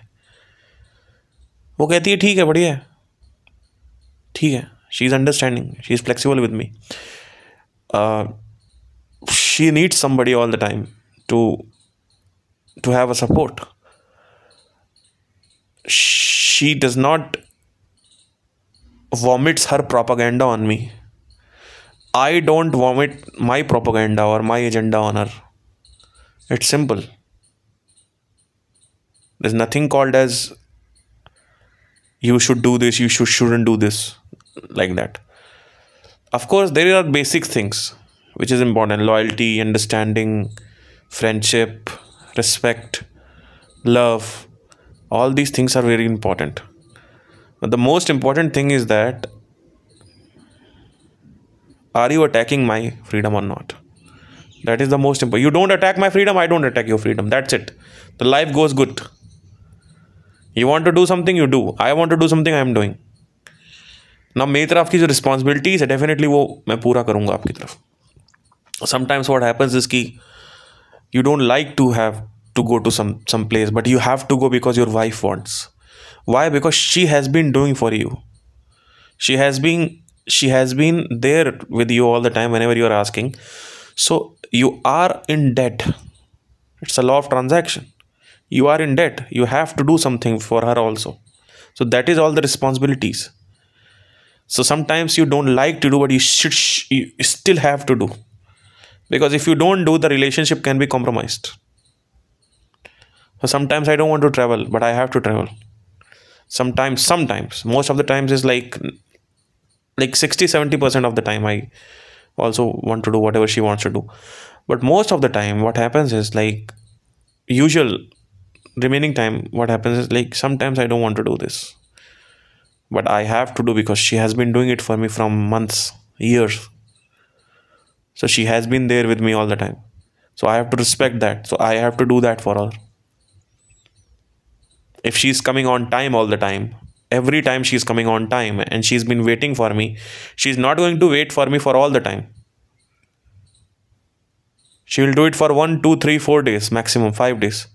वो कहती है ठीक है, बढ़िया है, ठीक है। She is understanding, she is flexible with me. She needs somebody all the time to have a support. She does not vomits her propaganda on me. I don't vomit my propaganda or my agenda on her. It's simple. There's nothing called as you should do this, you shouldn't do this, like that. Of course, there are basic things which is important: loyalty, understanding, friendship, respect, love, all these things are very important. But the most important thing is that, are you attacking my freedom or not? That is the most important. You don't attack my freedom, I don't attack your freedom. That's it. The life goes good. You want to do something, you do. I want to do something, I am doing. ना मेरी तरफ की जो responsibilities है definitely वो मैं पूरा करूँगा आपकी तरफ. समटाइम्स व्हाट हैपन्स इज कि you don't like to have to go to some place, but you have to go because your wife wants. Why? Because she has been doing for you. She has been there with you all the time whenever you are asking. So you are in debt. It's a law of transaction. You are in debt. You have to do something for her also. So that is all the responsibilities. So sometimes you don't like to do, but you still have to do. Because if you don't do, the relationship can be compromised. So sometimes I don't want to travel, but I have to travel. Sometimes, most of the times is like 60-70% of the time I also want to do whatever she wants to do. But most of the time, what happens is like usual remaining time, what happens is like sometimes I don't want to do this. But I have to do because she has been doing it for me from months, years. So she has been there with me all the time. So I have to respect that. So I have to do that for her. If she's coming on time all the time, every time she's coming on time and she's been waiting for me, she's not going to wait for me for all the time. She will do it for 1, 2, 3, 4 days, maximum 5 days.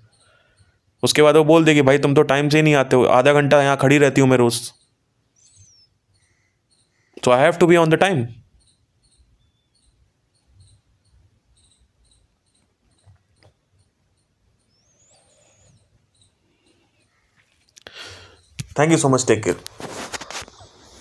उसके बाद वो बोल देगी भाई तुम तो time से ही नहीं आते हो, आधा घंटा यहाँ खड़ी रहती हूँ मैं रोज. So I have to be on the time. Thank you so much. Take care.